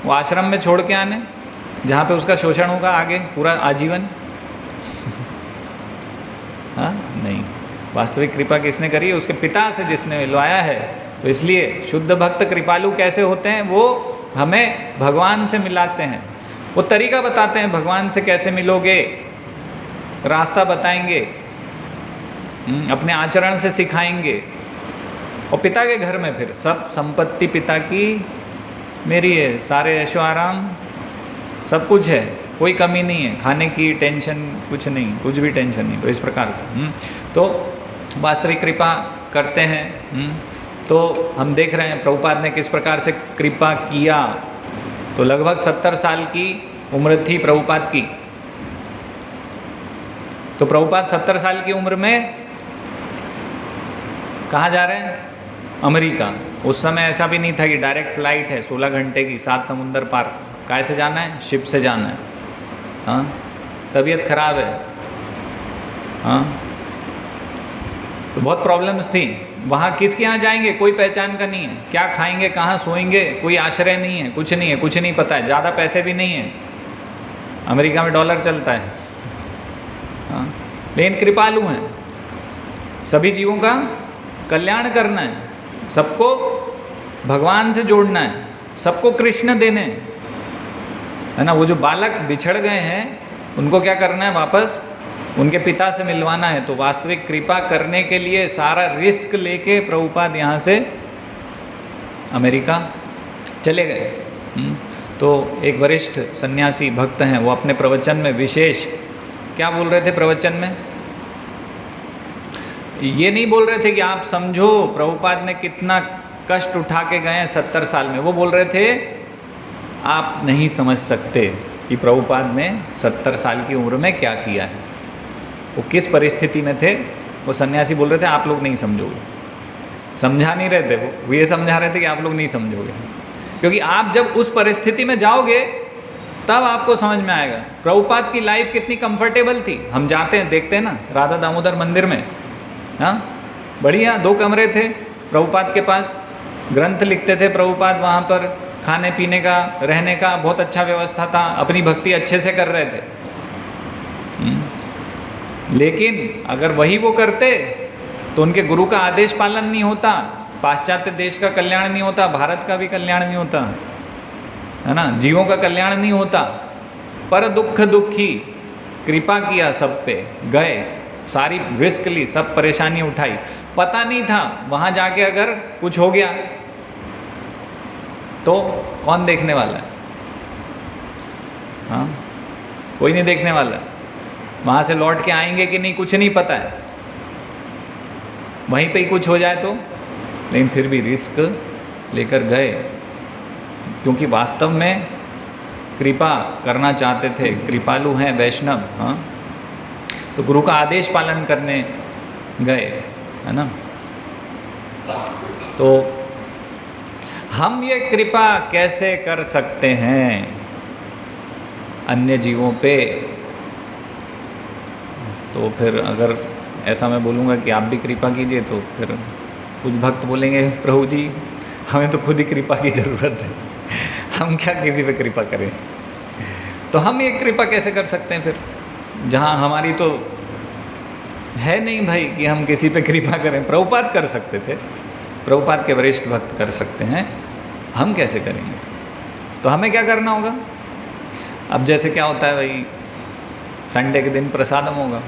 वो आश्रम में छोड़ के आने जहाँ पे उसका शोषण होगा आगे पूरा आजीवन। हाँ नहीं, वास्तविक कृपा किसने करी है? उसके पिता से जिसने मिलवाया है। तो इसलिए शुद्ध भक्त कृपालु कैसे होते हैं? वो हमें भगवान से मिलाते हैं, वो तरीका बताते हैं भगवान से कैसे मिलोगे, रास्ता बताएंगे, अपने आचरण से सिखाएंगे, और पिता के घर में फिर सब संपत्ति पिता की मेरी है, सारे ऐशो आराम सब कुछ है, कोई कमी नहीं है, खाने की टेंशन कुछ नहीं, कुछ भी टेंशन नहीं। तो इस प्रकार से तो वास्तविक कृपा करते हैं। तो हम देख रहे हैं प्रभुपाद ने किस प्रकार से कृपा किया। तो लगभग 70 साल की उम्र थी प्रभुपाद की। तो प्रभुपाद 70 साल की उम्र में कहाँ जा रहे हैं? अमेरिका। उस समय ऐसा भी नहीं था कि डायरेक्ट फ्लाइट है 16 घंटे की, 7 समुंदर पार। काय से जाना है? शिप से जाना है। हाँ, तबीयत खराब है। हाँ, तो बहुत प्रॉब्लम्स थी। वहाँ किसके यहाँ जाएंगे? कोई पहचान का नहीं है। क्या खाएंगे, कहाँ सोएंगे, कोई आश्रय नहीं है, कुछ नहीं है, कुछ नहीं पता है। ज़्यादा पैसे भी नहीं है, अमेरिका में डॉलर चलता है। हाँ, लेकिन कृपालु हैं, सभी जीवों का कल्याण करना है, सबको भगवान से जोड़ना है, सबको कृष्ण देने हैं, है ना। वो जो बालक बिछड़ गए हैं उनको क्या करना है? वापस उनके पिता से मिलवाना है। तो वास्तविक कृपा करने के लिए सारा रिस्क लेके प्रभुपाद यहाँ से अमेरिका चले गए। तो एक वरिष्ठ सन्यासी भक्त हैं, वो अपने प्रवचन में विशेष क्या बोल रहे थे? प्रवचन में ये नहीं बोल रहे थे कि आप समझो प्रभुपाद ने कितना कष्ट उठा के गए हैं 70 साल में। वो बोल रहे थे आप नहीं समझ सकते कि प्रभुपाद ने 70 साल की उम्र में क्या किया है, वो किस परिस्थिति में थे। वो सन्यासी बोल रहे थे आप लोग नहीं समझोगे। समझा नहीं रहे थे, वो ये समझा रहे थे कि आप लोग नहीं समझोगे, क्योंकि आप जब उस परिस्थिति में जाओगे तब आपको समझ में आएगा प्रभुपाद की लाइफ कितनी कंफर्टेबल थी। हम जाते हैं, देखते हैं ना राधा दामोदर मंदिर में, हाँ बढ़िया 2 कमरे थे प्रभुपाद के पास, ग्रंथ लिखते थे प्रभुपाद वहाँ पर, खाने पीने का, रहने का बहुत अच्छा व्यवस्था था, अपनी भक्ति अच्छे से कर रहे थे। लेकिन अगर वही वो करते तो उनके गुरु का आदेश पालन नहीं होता, पाश्चात्य देश का कल्याण नहीं होता, भारत का भी कल्याण नहीं होता, है ना, जीवों का कल्याण नहीं होता। पर दुख दुखी, कृपा किया सब पे, गए, सारी रिस्क ली, सब परेशानी उठाई। पता नहीं था वहाँ जाके अगर कुछ हो गया तो कौन देखने वाला है? हाँ, कोई नहीं देखने वाला है। वहाँ से लौट के आएंगे कि नहीं कुछ नहीं पता है, वहीं पे ही कुछ हो जाए तो। लेकिन फिर भी रिस्क लेकर गए, क्योंकि वास्तव में कृपा करना चाहते थे, कृपालु हैं, वैष्णव। हाँ, तो गुरु का आदेश पालन करने गए, है ना। तो हम ये कृपा कैसे कर सकते हैं अन्य जीवों पे? तो फिर अगर ऐसा मैं बोलूँगा कि आप भी कृपा कीजिए, तो फिर कुछ भक्त बोलेंगे प्रभु जी हमें तो खुद ही कृपा की ज़रूरत है, हम क्या किसी पे कृपा करें। तो हम ये कृपा कैसे कर सकते हैं फिर, जहाँ हमारी तो है नहीं भाई कि हम किसी पे कृपा करें। प्रभुपाद कर सकते थे, प्रभुपाद के वरिष्ठ भक्त कर सकते हैं, हम कैसे करेंगे? तो हमें क्या करना होगा? अब जैसे क्या होता है भाई, संडे के दिन प्रसादम होगा,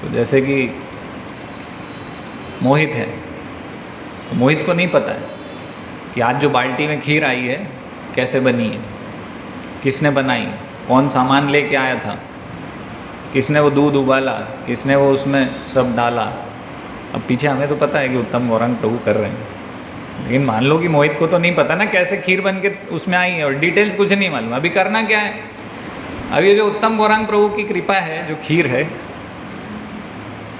तो जैसे कि मोहित है, तो मोहित को नहीं पता है कि आज जो बाल्टी में खीर आई है कैसे बनी है, किसने बनाई, कौन सामान लेके आया था, किसने वो दूध उबाला, किसने वो उसमें सब डाला। अब पीछे हमें तो पता है कि उत्तम गौरंग प्रभु कर रहे हैं, लेकिन मान लो कि मोहित को तो नहीं पता ना कैसे खीर बन के उसमें आई है, और डिटेल्स कुछ नहीं मालूम। अभी करना क्या है? अब ये जो उत्तम गौरंग प्रभु की कृपा है, जो खीर है,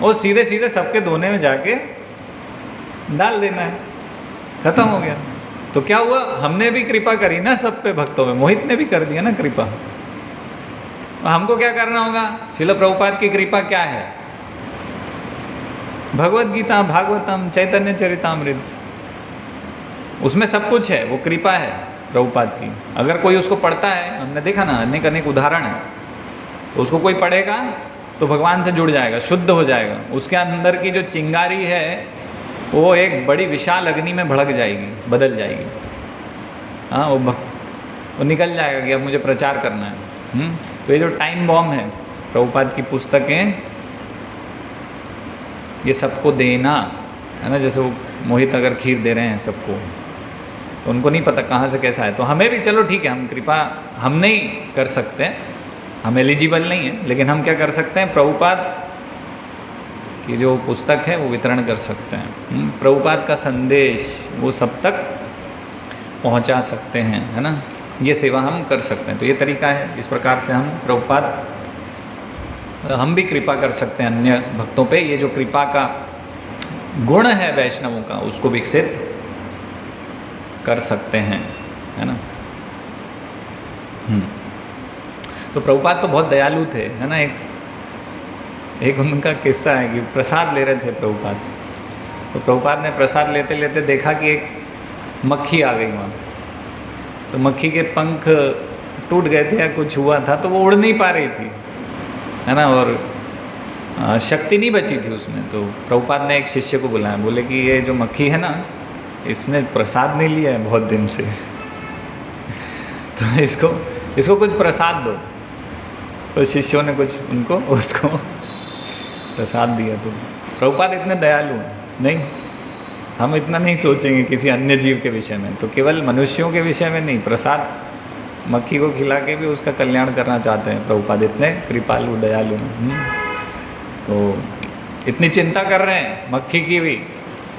वो सीधे सीधे सबके धोने में जाके डाल देना है, खत्म हो गया। तो क्या हुआ? हमने भी कृपा करी ना सब पे, भक्तों में मोहित ने भी कर दिया ना कृपा। हमको क्या करना होगा? श्रील प्रभुपाद की कृपा क्या है? भगवत गीता, भागवतम, चैतन्य चरितामृत, उसमें सब कुछ है, वो कृपा है प्रभुपाद की। अगर कोई उसको पढ़ता है, हमने देखा ना अनेक अनेक उदाहरण है, तो उसको कोई पढ़ेगा तो भगवान से जुड़ जाएगा, शुद्ध हो जाएगा। उसके अंदर की जो चिंगारी है वो एक बड़ी विशाल अग्नि में भड़क जाएगी, बदल जाएगी। हाँ, वो निकल जाएगा कि अब मुझे प्रचार करना है। तो ये जो टाइम बॉम्ब है, प्रभुपाद की पुस्तकें, ये सबको देना, है ना। जैसे वो मोहित अगर खीर दे रहे हैं सबको, तो उनको नहीं पता कहाँ से कैसा है, तो हमें भी चलो ठीक है, हम कृपा हम नहीं कर सकते, हम एलिजिबल नहीं हैं, लेकिन हम क्या कर सकते हैं, प्रभुपाद की जो पुस्तक है वो वितरण कर सकते हैं, प्रभुपाद का संदेश वो सब तक पहुंचा सकते हैं, है ना। ये सेवा हम कर सकते हैं। तो ये तरीका है, इस प्रकार से हम प्रभुपाद हम भी कृपा कर सकते हैं अन्य भक्तों पे। ये जो कृपा का गुण है वैष्णवों का, उसको विकसित कर सकते हैं, है ना। तो प्रभुपाद तो बहुत दयालु थे, है ना। एक उनका किस्सा है कि प्रसाद ले रहे थे प्रभुपाद, तो प्रभुपाद ने प्रसाद लेते लेते देखा कि एक मक्खी आ गई वहाँ, तो मक्खी के पंख टूट गए थे या कुछ हुआ था, तो वो उड़ नहीं पा रही थी, है ना, और शक्ति नहीं बची थी उसमें। तो प्रभुपाद ने एक शिष्य को बुलाया, बोले कि ये जो मक्खी है ना, इसने प्रसाद नहीं लिया है बहुत दिन से तो इसको कुछ प्रसाद दो। तो शिष्यों ने कुछ उनको उसको प्रसाद दिया। तो प्रभुपाद इतने दयालु हैं, नहीं, हम इतना नहीं सोचेंगे किसी अन्य जीव के विषय में, तो केवल मनुष्यों के विषय में नहीं, प्रसाद मक्खी को खिला के भी उसका कल्याण करना चाहते हैं। प्रभुपाद इतने कृपालु दयालु हैं। तो इतनी चिंता कर रहे हैं मक्खी की भी,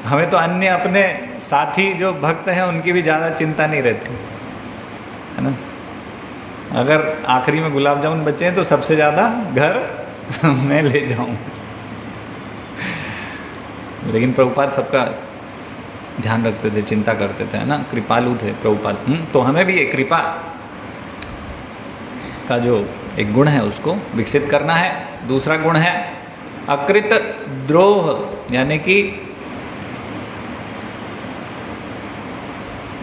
हमें तो अन्य अपने साथी जो भक्त हैं उनकी भी ज़्यादा चिंता नहीं रहती, है ना। अगर आखिरी में गुलाब जामुन बचे हैं तो सबसे ज़्यादा घर मैं ले जाऊँ, लेकिन प्रभुपाद सबका ध्यान रखते थे, चिंता करते थे, है ना, कृपालु थे प्रभुपाद। तो हमें भी ये कृपा का जो एक गुण है उसको विकसित करना है। दूसरा गुण है अकृत द्रोह, यानी कि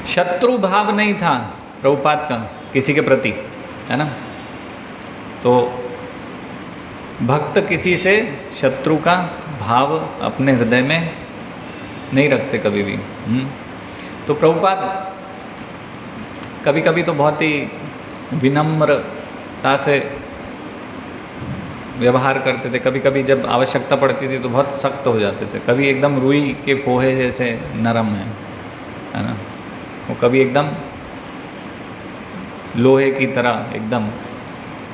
शत्रु भाव नहीं था प्रभुपाद का किसी के प्रति, है ना। तो भक्त किसी से शत्रु का भाव अपने हृदय में नहीं रखते कभी भी। तो प्रभुपाद कभी कभी तो बहुत ही विनम्रता से व्यवहार करते थे, कभी कभी जब आवश्यकता पड़ती थी तो बहुत सख्त हो जाते थे, कभी एकदम रुई के फोहे जैसे नरम है ना, वो कभी एकदम लोहे की तरह एकदम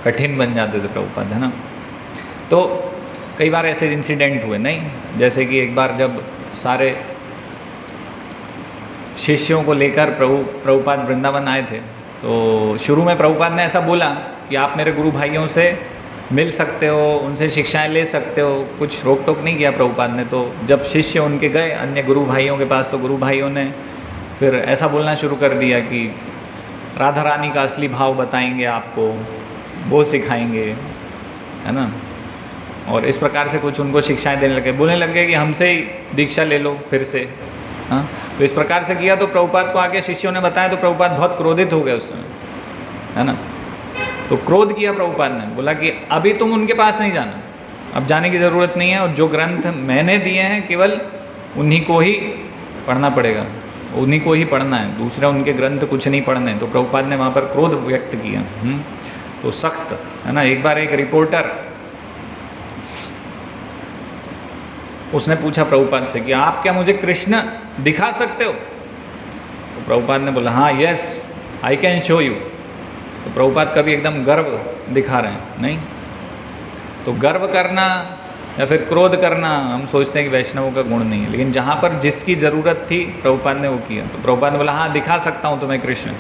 कठिन बन जाते थे प्रभुपाद, है ना। तो कई बार ऐसे इंसिडेंट हुए, नहीं, जैसे कि एक बार जब सारे शिष्यों को लेकर प्रभुपाद वृंदावन आए थे, तो शुरू में प्रभुपाद ने ऐसा बोला कि आप मेरे गुरु भाइयों से मिल सकते हो, उनसे शिक्षाएं ले सकते हो, कुछ रोक टोक नहीं किया प्रभुपाद ने। तो जब शिष्य उनके गए अन्य गुरु भाइयों के पास, तो गुरु भाइयों ने फिर ऐसा बोलना शुरू कर दिया कि राधा रानी का असली भाव बताएंगे आपको, वो सिखाएंगे, है ना। और इस प्रकार से कुछ उनको शिक्षाएं देने लगे, बोलने लगे कि हमसे ही दीक्षा ले लो फिर से, हाँ। तो इस प्रकार से किया, तो प्रभुपाद को आगे शिष्यों ने बताया, तो प्रभुपाद बहुत क्रोधित हो गए उस समय, है ना। तो क्रोध किया प्रभुपाद ने, बोला कि अभी तुम उनके पास नहीं जाना, अब जाने की ज़रूरत नहीं है, और जो ग्रंथ मैंने दिए हैं केवल उन्हीं को ही पढ़ना पड़ेगा, उन्हीं को ही पढ़ना है, दूसरे उनके ग्रंथ कुछ नहीं पढ़ने। तो प्रभुपाद ने वहाँ पर क्रोध व्यक्त किया। तो सख्त, है ना। एक बार एक रिपोर्टर उसने पूछा प्रभुपाद से कि आप क्या मुझे कृष्ण दिखा सकते हो? तो प्रभुपाद ने बोला हाँ, yes I can show you. तो प्रभुपाद कभी एकदम गर्व दिखा रहे हैं, नहीं। तो गर्व करना या फिर क्रोध करना हम सोचते हैं कि वैष्णवों का गुण नहीं है, लेकिन जहाँ पर जिसकी ज़रूरत थी प्रभुपाद ने वो किया। तो प्रभुपाद ने बोला हाँ, दिखा सकता हूँ तुम्हें कृष्ण।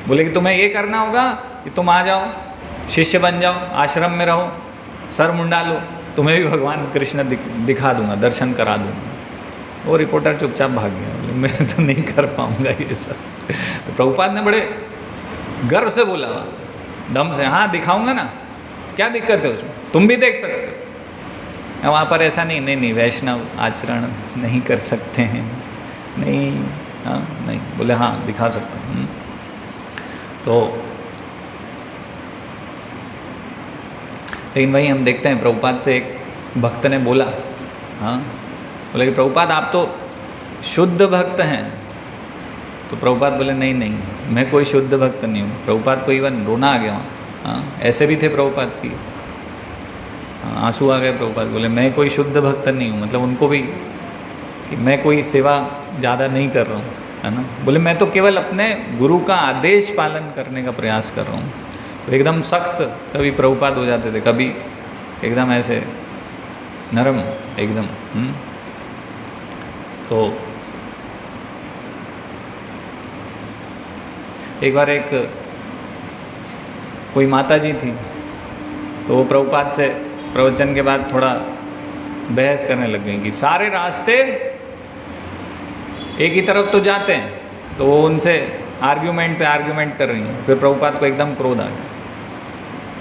बोले कि तुम्हें ये करना होगा कि तुम आ जाओ, शिष्य बन जाओ, आश्रम में रहो, सर मुंडा लो, तुम्हें भी भगवान कृष्ण दिखा दूंगा, दर्शन करा दूंगा। वो रिपोर्टर चुपचाप भाग गया, बोले मैं तो नहीं कर पाऊँगा ये सब। तो प्रभुपाद ने बड़े गर्व से बोला, दम से, हाँ दिखाऊंगा ना, क्या दिक्कत है उसमें, तुम भी देख सकते हो। वहाँ पर ऐसा नहीं, वैष्णव आचरण नहीं कर सकते हैं, नहीं, हाँ नहीं, बोले हाँ दिखा सकते हैं। तो लेकिन वही हम देखते हैं, प्रभुपाद से एक भक्त ने बोला, हाँ, बोले कि प्रभुपाद आप तो शुद्ध भक्त हैं। तो प्रभुपाद बोले नहीं, मैं कोई शुद्ध भक्त नहीं हूँ। प्रभुपाद को इवन रोना आ गया वहाँ, हाँ, ऐसे भी थे प्रभुपाद की, आंसू आ गए। प्रभुपाद बोले मैं कोई शुद्ध भक्त नहीं हूँ, मतलब उनको भी कि मैं कोई सेवा ज़्यादा नहीं कर रहा हूँ, है ना। बोले मैं तो केवल अपने गुरु का आदेश पालन करने का प्रयास कर रहा हूँ। तो एकदम सख्त कभी प्रभुपाद हो जाते थे, कभी एकदम ऐसे नरम एकदम। तो एक बार एक कोई माता जी थी, तो वो प्रभुपाद से प्रवचन के बाद थोड़ा बहस करने लग गई कि सारे रास्ते एक ही तरफ तो जाते हैं, तो वो उनसे आर्ग्यूमेंट पे आर्ग्यूमेंट कर रही हैं। फिर प्रभुपाद को एकदम क्रोध आ गया।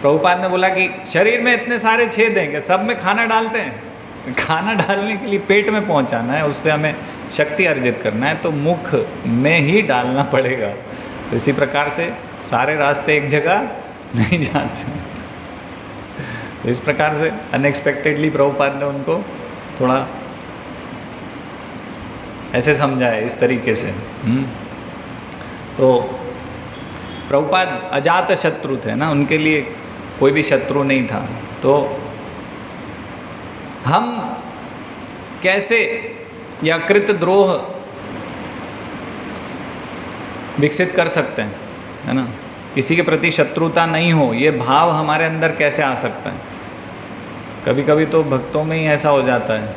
प्रभुपाद ने बोला कि शरीर में इतने सारे छेद हैं कि सब में खाना डालते हैं, खाना डालने के लिए पेट में पहुंचाना है, उससे हमें शक्ति अर्जित करना है, तो मुख में ही डालना पड़ेगा। तो इसी प्रकार से सारे रास्ते एक जगह नहीं जाते। तो इस प्रकार से अनएक्सपेक्टेडली प्रभुपाद ने उनको थोड़ा ऐसे समझाया, इस तरीके से। तो प्रभुपाद अजात शत्रु थे ना, उनके लिए कोई भी शत्रु नहीं था। तो हम कैसे या कृतद्रोह विकसित कर सकते हैं, है ना। किसी के प्रति शत्रुता नहीं हो, ये भाव हमारे अंदर कैसे आ सकता है। कभी कभी तो भक्तों में ही ऐसा हो जाता है,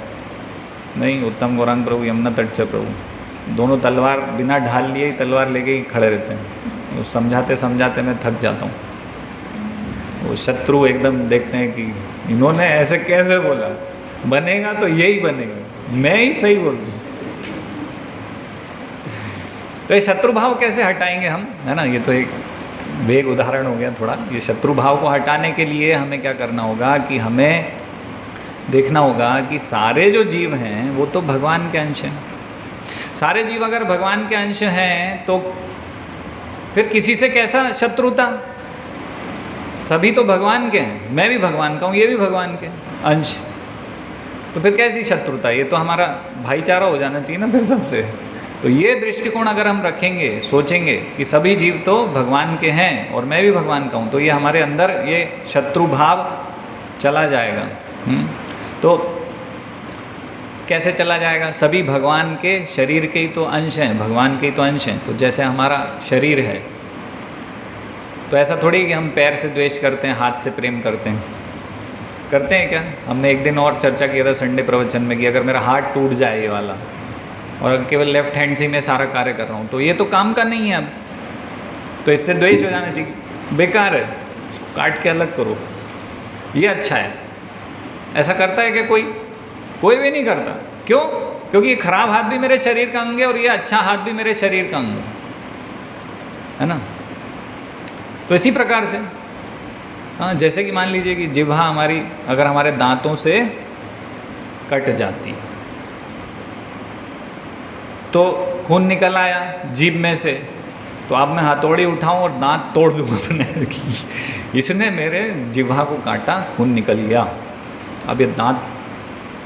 नहीं उत्तम गौरांग प्रभु, यमुना तट प्रभु, दोनों तलवार बिना ढाल लिए ही तलवार लेके ही खड़े रहते हैं। वो समझाते समझाते मैं थक जाता हूँ। वो शत्रु एकदम देखते हैं कि इन्होंने ऐसे कैसे बोला, बनेगा तो यही बनेगा, मैं ही सही बोल रहा हूँ। तो ये शत्रु भाव कैसे हटाएंगे हम, है ना। ये तो एक वेग उदाहरण हो गया थोड़ा। ये शत्रु भाव को हटाने के लिए हमें क्या करना होगा कि हमें देखना होगा कि सारे जो जीव हैं वो तो भगवान के अंश हैं। सारे जीव अगर भगवान के अंश हैं तो फिर किसी से कैसा शत्रुता, सभी तो भगवान के हैं, मैं भी भगवान का हूँ, ये भी भगवान के अंश, तो फिर कैसी शत्रुता। ये तो हमारा भाईचारा हो जाना चाहिए ना फिर सबसे। तो ये दृष्टिकोण अगर हम रखेंगे, सोचेंगे कि सभी जीव तो भगवान के हैं और मैं भी भगवान का हूँ, तो ये हमारे अंदर ये शत्रु भाव चला जाएगा। तो कैसे चला जाएगा, सभी भगवान के शरीर के ही तो अंश हैं, भगवान के ही तो अंश हैं। तो जैसे हमारा शरीर है, तो ऐसा थोड़ी कि हम पैर से द्वेष करते हैं, हाथ से प्रेम करते हैं। करते हैं क्या? हमने एक दिन और चर्चा किया था संडे प्रवचन में कि अगर मेरा हाथ टूट जाए ये वाला, और केवल लेफ्ट हैंड से ही मैं सारा कार्य कर रहा हूँ, तो ये तो काम का नहीं है अब, तो इससे द्वेष हो जाना चाहिए, बेकार है, काट के अलग करो, ये अच्छा है। ऐसा करता है क्या कोई? कोई भी नहीं करता। क्यों? क्योंकि ये खराब हाथ भी मेरे शरीर का अंग है और ये अच्छा हाथ भी मेरे शरीर का अंग है ना। तो इसी प्रकार से हाँ, जैसे कि मान लीजिए कि जिह्वा हमारी अगर हमारे दांतों से कट जाती है तो खून निकल आया जीभ में से, तो अब मैं हथौड़ी उठाऊं और दांत तोड़ दूँ अपने की इसने मेरे जिह्वा को काटा, खून निकल गया, अब ये दांत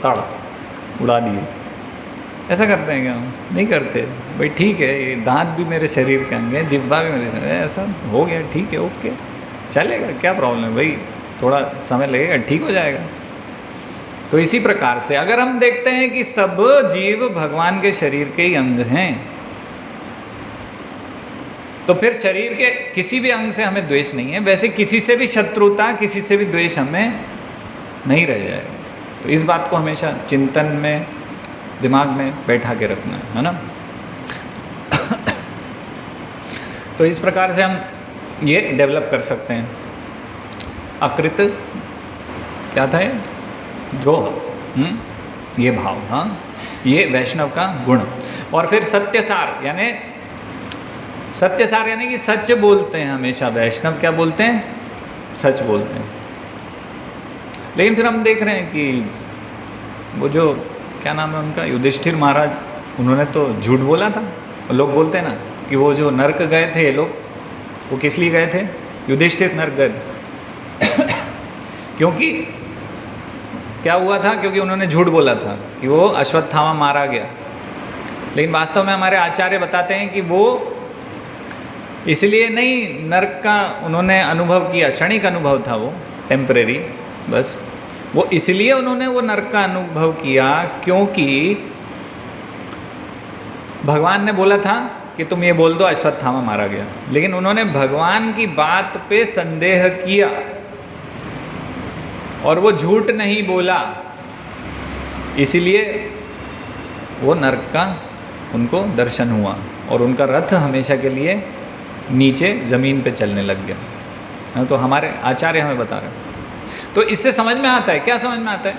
तड़ उड़ा दिए। ऐसा करते हैं क्या हम? नहीं करते। भाई ठीक है, ये दांत भी मेरे शरीर के अंग है, जिह्वा भी मेरे शरीर है, ऐसा हो गया, ठीक है, ओके, चलेगा, क्या प्रॉब्लम है भाई, थोड़ा समय लगेगा, ठीक हो जाएगा। तो इसी प्रकार से अगर हम देखते हैं कि सब जीव भगवान के शरीर के ही अंग हैं, तो फिर शरीर के किसी भी अंग से हमें द्वेष नहीं है, वैसे किसी से भी शत्रुता, किसी से भी द्वेष हमें नहीं रह जाएगा। तो इस बात को हमेशा चिंतन में, दिमाग में बैठा के रखना है ना। तो इस प्रकार से हम ये डेवलप कर सकते हैं। अकृत क्या था ये? द्रोह, ये भाव, हाँ, ये वैष्णव का गुण। और फिर सत्यसार यानी कि सच बोलते हैं हमेशा। वैष्णव क्या बोलते हैं? सच बोलते हैं। लेकिन फिर हम देख रहे हैं कि वो जो क्या नाम है उनका, युधिष्ठिर महाराज, उन्होंने तो झूठ बोला था। लोग बोलते हैं ना कि वो जो नर्क गए थे ये लोग, वो किस लिए गए थे? युधिष्ठिर नर्क गए थे क्योंकि क्या हुआ था? क्योंकि उन्होंने झूठ बोला था कि वो अश्वत्थामा मारा गया। लेकिन वास्तव में हमारे आचार्य बताते हैं कि वो इसलिए नहीं नर्क का उन्होंने अनुभव किया, क्षणिक अनुभव था वो, टेम्परेरी, बस वो इसलिए उन्होंने वो नर्क का अनुभव किया क्योंकि भगवान ने बोला था कि तुम ये बोल दो, अश्वत्थामा मारा गया, लेकिन उन्होंने भगवान की बात पे संदेह किया और वो झूठ नहीं बोला, इसीलिए वो नरक का उनको दर्शन हुआ और उनका रथ हमेशा के लिए नीचे ज़मीन पे चलने लग गया। तो हमारे आचार्य हमें बता रहे हैं। तो इससे समझ में आता है, क्या समझ में आता है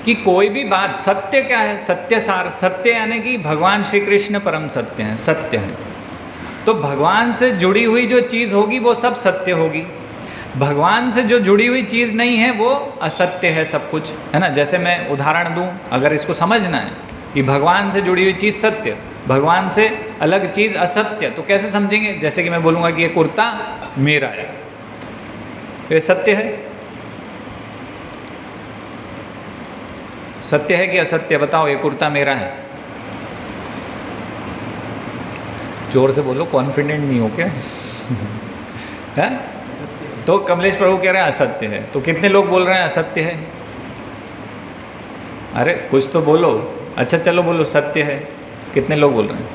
कि कोई भी बात, सत्य क्या है, सत्य सार, सत्य यानी कि भगवान श्री कृष्ण परम सत्य हैं, सत्य हैं। तो भगवान से जुड़ी हुई जो चीज़ होगी वो सब सत्य होगी, भगवान से जो जुड़ी हुई चीज़ नहीं है वो असत्य है सब कुछ, है ना। जैसे मैं उदाहरण दूं, अगर इसको समझना है कि भगवान से जुड़ी हुई चीज़ सत्य, भगवान से अलग चीज़ असत्य, तो कैसे समझेंगे? जैसे कि मैं बोलूँगा कि ये कुर्ता मेरा है, ये सत्य है? सत्य है कि असत्य? बताओ, ये कुर्ता मेरा है। जोर से बोलो, कॉन्फिडेंट नहीं हो क्या? है? तो कमलेश प्रभु कह रहे हैं असत्य है, तो कितने लोग बोल रहे हैं असत्य है? अरे कुछ तो बोलो। अच्छा चलो बोलो सत्य है, कितने लोग बोल रहे हैं?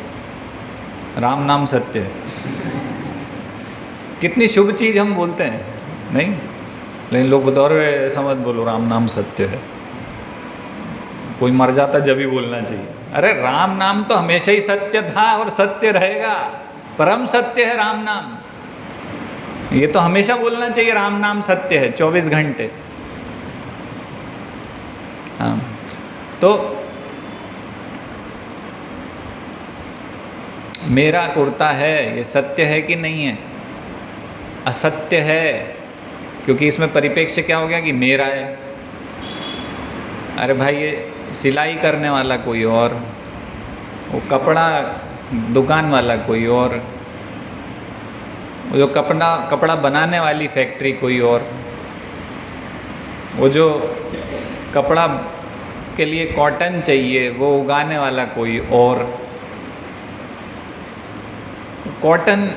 राम नाम सत्य है। कितनी शुभ चीज़ हम बोलते हैं, नहीं? लेकिन लोग बता रहे ऐसा मत बोलो, राम नाम सत्य है। कोई मर जाता जब भी बोलना चाहिए। अरे राम नाम तो हमेशा ही सत्य था और सत्य रहेगा, परम सत्य है राम नाम। ये तो हमेशा बोलना चाहिए, राम नाम सत्य है 24 घंटे। हाँ, तो मेरा कुर्ता है, ये सत्य है कि नहीं है? असत्य है, क्योंकि इसमें परिप्रेक्ष्य क्या हो गया कि मेरा है। अरे भाई, ये सिलाई करने वाला कोई और, वो कपड़ा दुकान वाला कोई और, वो जो कपड़ा बनाने वाली फैक्ट्री कोई और, वो जो कपड़ा के लिए कॉटन चाहिए वो उगाने वाला कोई और। कॉटन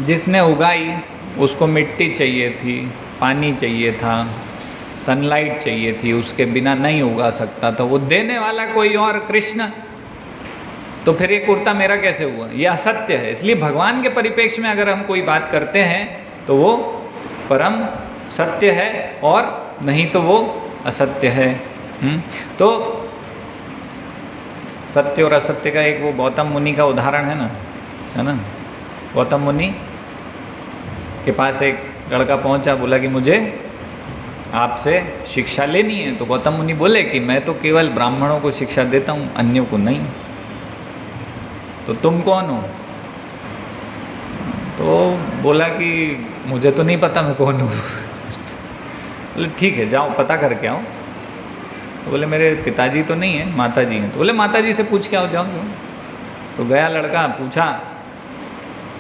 जिसने उगाई उसको मिट्टी चाहिए थी, पानी चाहिए था, सनलाइट चाहिए थी, उसके बिना नहीं उगा सकता था, वो देने वाला कोई और, कृष्ण। तो फिर ये कुर्ता मेरा कैसे हुआ? ये असत्य है। इसलिए भगवान के परिप्रेक्ष्य में अगर हम कोई बात करते हैं तो वो परम सत्य है और नहीं तो वो असत्य है। तो सत्य और असत्य का एक वो गौतम मुनि का उदाहरण है ना। गौतम मुनि के पास एक लड़का पहुंचा, बोला कि मुझे आपसे शिक्षा लेनी है। तो गौतम मुनि बोले कि मैं तो केवल ब्राह्मणों को शिक्षा देता हूँ, अन्यों को नहीं। तो तुम कौन हो? तो बोला कि मुझे तो नहीं पता मैं कौन हूँ। बोले ठीक है, जाओ पता करके आओ। तो बोले मेरे पिताजी तो नहीं है, माताजी हैं। तो बोले माताजी से पूछ के आओ, जाओ। तो गया लड़का, पूछा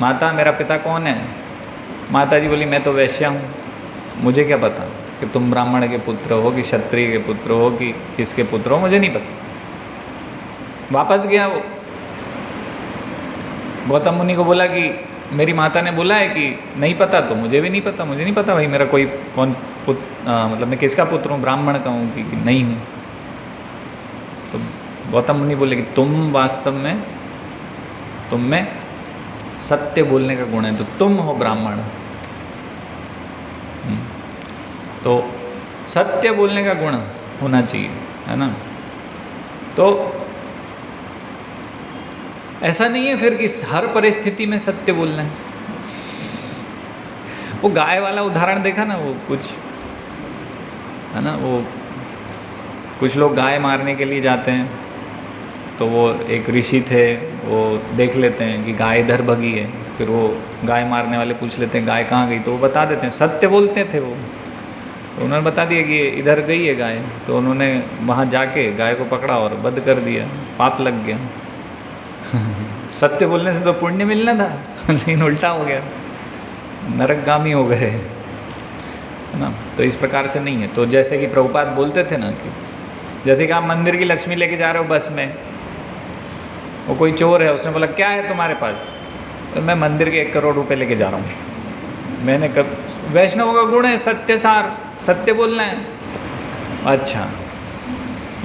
माता मेरा पिता कौन है? माताजी बोली मैं तो वैश्या हूँ, मुझे क्या पता कि तुम ब्राह्मण के पुत्र हो कि क्षत्रिय के पुत्र हो कि किसके पुत्र हो, मुझे नहीं पता। वापस गया वो, गौतम मुनि को बोला कि मेरी माता ने बोला है कि नहीं पता, तो मुझे भी नहीं पता, मुझे नहीं पता भाई मेरा कोई कौन मतलब मैं किसका पुत्र हूँ, ब्राह्मण का हूँ कि नहीं हूँ। तो गौतम मुनि बोले कि तुम वास्तव में, तुम में सत्य बोलने का गुण है, तो तुम हो ब्राह्मण। तो सत्य बोलने का गुण होना चाहिए, है ना। तो ऐसा नहीं है फिर कि हर परिस्थिति में सत्य बोलना है। वो गाय वाला उदाहरण देखा ना, वो कुछ है ना, वो कुछ लोग गाय मारने के लिए जाते हैं, तो वो एक ऋषि थे, वो देख लेते हैं कि गाय इधर भगी है, फिर वो गाय मारने वाले पूछ लेते हैं गाय कहाँ गई, तो वो बता देते हैं, सत्य बोलते थे वो। तो उन्होंने बता दिया कि इधर गई है गाय, तो उन्होंने वहाँ जाके गाय को पकड़ा और वध कर दिया, पाप लग गया। सत्य बोलने से तो पुण्य मिलना था, लेकिन उल्टा हो गया, नरकगामी हो गए, है ना। तो इस प्रकार से नहीं है। तो जैसे कि प्रभुपाद बोलते थे ना कि जैसे कि आप मंदिर की लक्ष्मी लेके जा रहे हो बस में, वो कोई चोर है, उसने बोला क्या है तुम्हारे पास? तो मैं मंदिर के 1 करोड़ रुपए लेके जा रहा हूँ। मैंने कब, वैष्णव का गुण है सत्य सार, सत्य बोलना है। अच्छा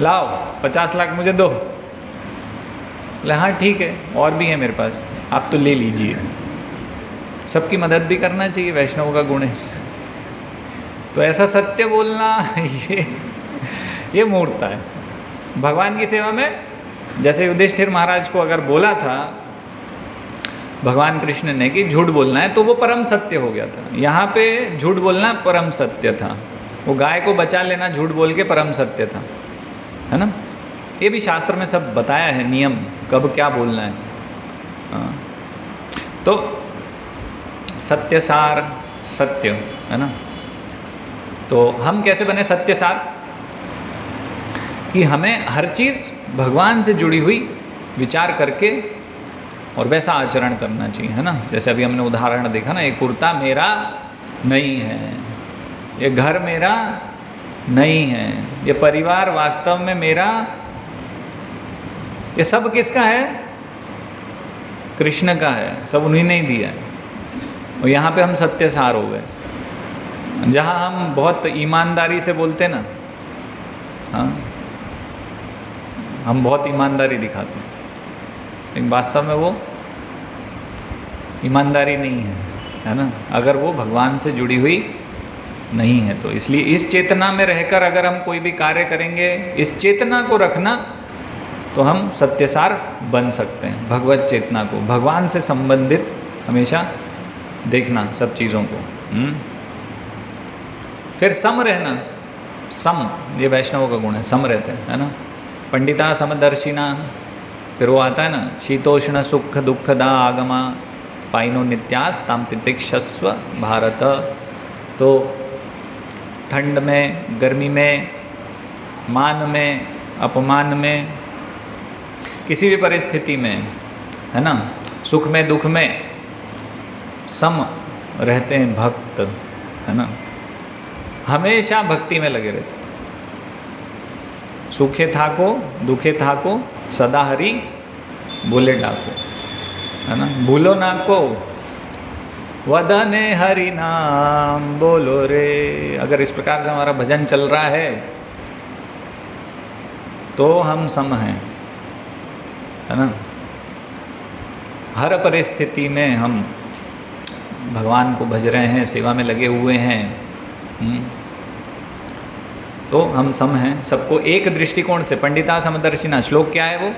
लाओ 50 लाख मुझे दो, बोले हाँ ठीक है, और भी है मेरे पास, आप तो ले लीजिए। सबकी मदद भी करना चाहिए, वैष्णव का गुण है। तो ऐसा सत्य बोलना ये मूर्खता है। भगवान की सेवा में जैसे युधिष्ठिर महाराज को अगर बोला था भगवान कृष्ण ने कि झूठ बोलना है, तो वो परम सत्य हो गया था। यहाँ पे झूठ बोलना परम सत्य था, वो गाय को बचा लेना झूठ बोल के परम सत्य था, है ना। ये भी शास्त्र में सब बताया है, नियम कब क्या बोलना है। हाँ। तो सत्यसार सत्य, है ना। तो हम कैसे बने सत्यसार कि हमें हर चीज़ भगवान से जुड़ी हुई विचार करके और वैसा आचरण करना चाहिए, है ना। जैसे अभी हमने उदाहरण देखा ना, ये कुर्ता मेरा नहीं है, ये घर मेरा नहीं है, ये परिवार वास्तव में मेरा, ये सब किसका है? कृष्ण का है, सब उन्हीं ने ही दिया है। और यहाँ पे हम सत्यसार हो गए, जहाँ हम बहुत ईमानदारी से बोलते ना, हाँ, हम बहुत ईमानदारी दिखाते हैं, लेकिन वास्तव में वो ईमानदारी नहीं है ना, अगर वो भगवान से जुड़ी हुई नहीं है तो। इसलिए इस चेतना में रहकर अगर हम कोई भी कार्य करेंगे, इस चेतना को रखना, तो हम सत्यसार बन सकते हैं। भगवत चेतना को, भगवान से संबंधित हमेशा देखना सब चीज़ों को। फिर सम रहना, सम ये वैष्णवों का गुण है, सम रहते हैं, है ना। पंडिता समदर्शिना, फिर वो आता है ना, शीतोष्ण सुख दुखदा आगमा पाइनो नित्यास ताम तितिक्षस्व भारत। तो ठंड में, गर्मी में, मान में, अपमान में, किसी भी परिस्थिति में, है ना, सुख में दुख में सम रहते हैं भक्त, है ना। हमेशा भक्ति में लगे रहते, सुखे थाको दुखे थाको सदा हरि बोले डाको, है ना। भूलो ना को वदने हरि नाम बोलो रे। अगर इस प्रकार से हमारा भजन चल रहा है तो हम सम हैं, है ना। हर परिस्थिति में हम भगवान को भज रहे हैं, सेवा में लगे हुए हैं, तो हम सम हैं। सबको एक दृष्टिकोण से, पंडिता समदर्शिना, श्लोक क्या है वो?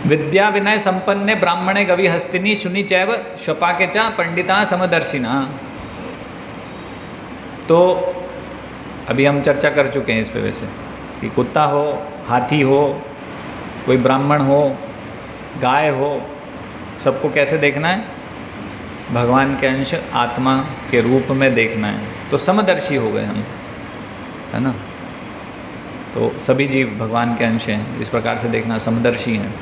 विद्या विनय संपन्ने ब्राह्मणे गवि हस्तिनी शुनि चैव श्वपाके च पंडिता समदर्शिना। तो अभी हम चर्चा कर चुके हैं इस पे, वैसे कि कुत्ता हो, हाथी हो, कोई ब्राह्मण हो, गाय हो, सबको कैसे देखना है? भगवान के अंश आत्मा के रूप में देखना है। तो समदर्शी हो गए हम, है ना। तो सभी जीव भगवान के अंश हैं, इस प्रकार से देखना, समदर्शी हैं।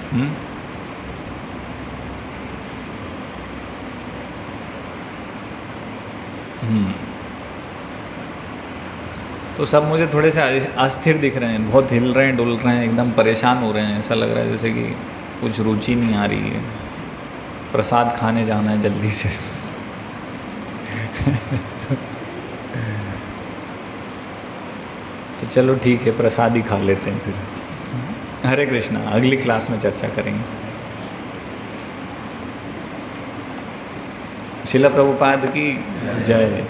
तो सब मुझे थोड़े से अस्थिर दिख रहे हैं, बहुत हिल रहे हैं, डुल रहे हैं, एकदम परेशान हो रहे हैं। ऐसा लग रहा है जैसे कि कुछ रुचि नहीं आ रही है, प्रसाद खाने जाना है जल्दी से। तो चलो ठीक है, प्रसाद ही खा लेते हैं फिर। हरे कृष्णा, अगली क्लास में चर्चा करेंगे। शिला प्रभुपाद की जय।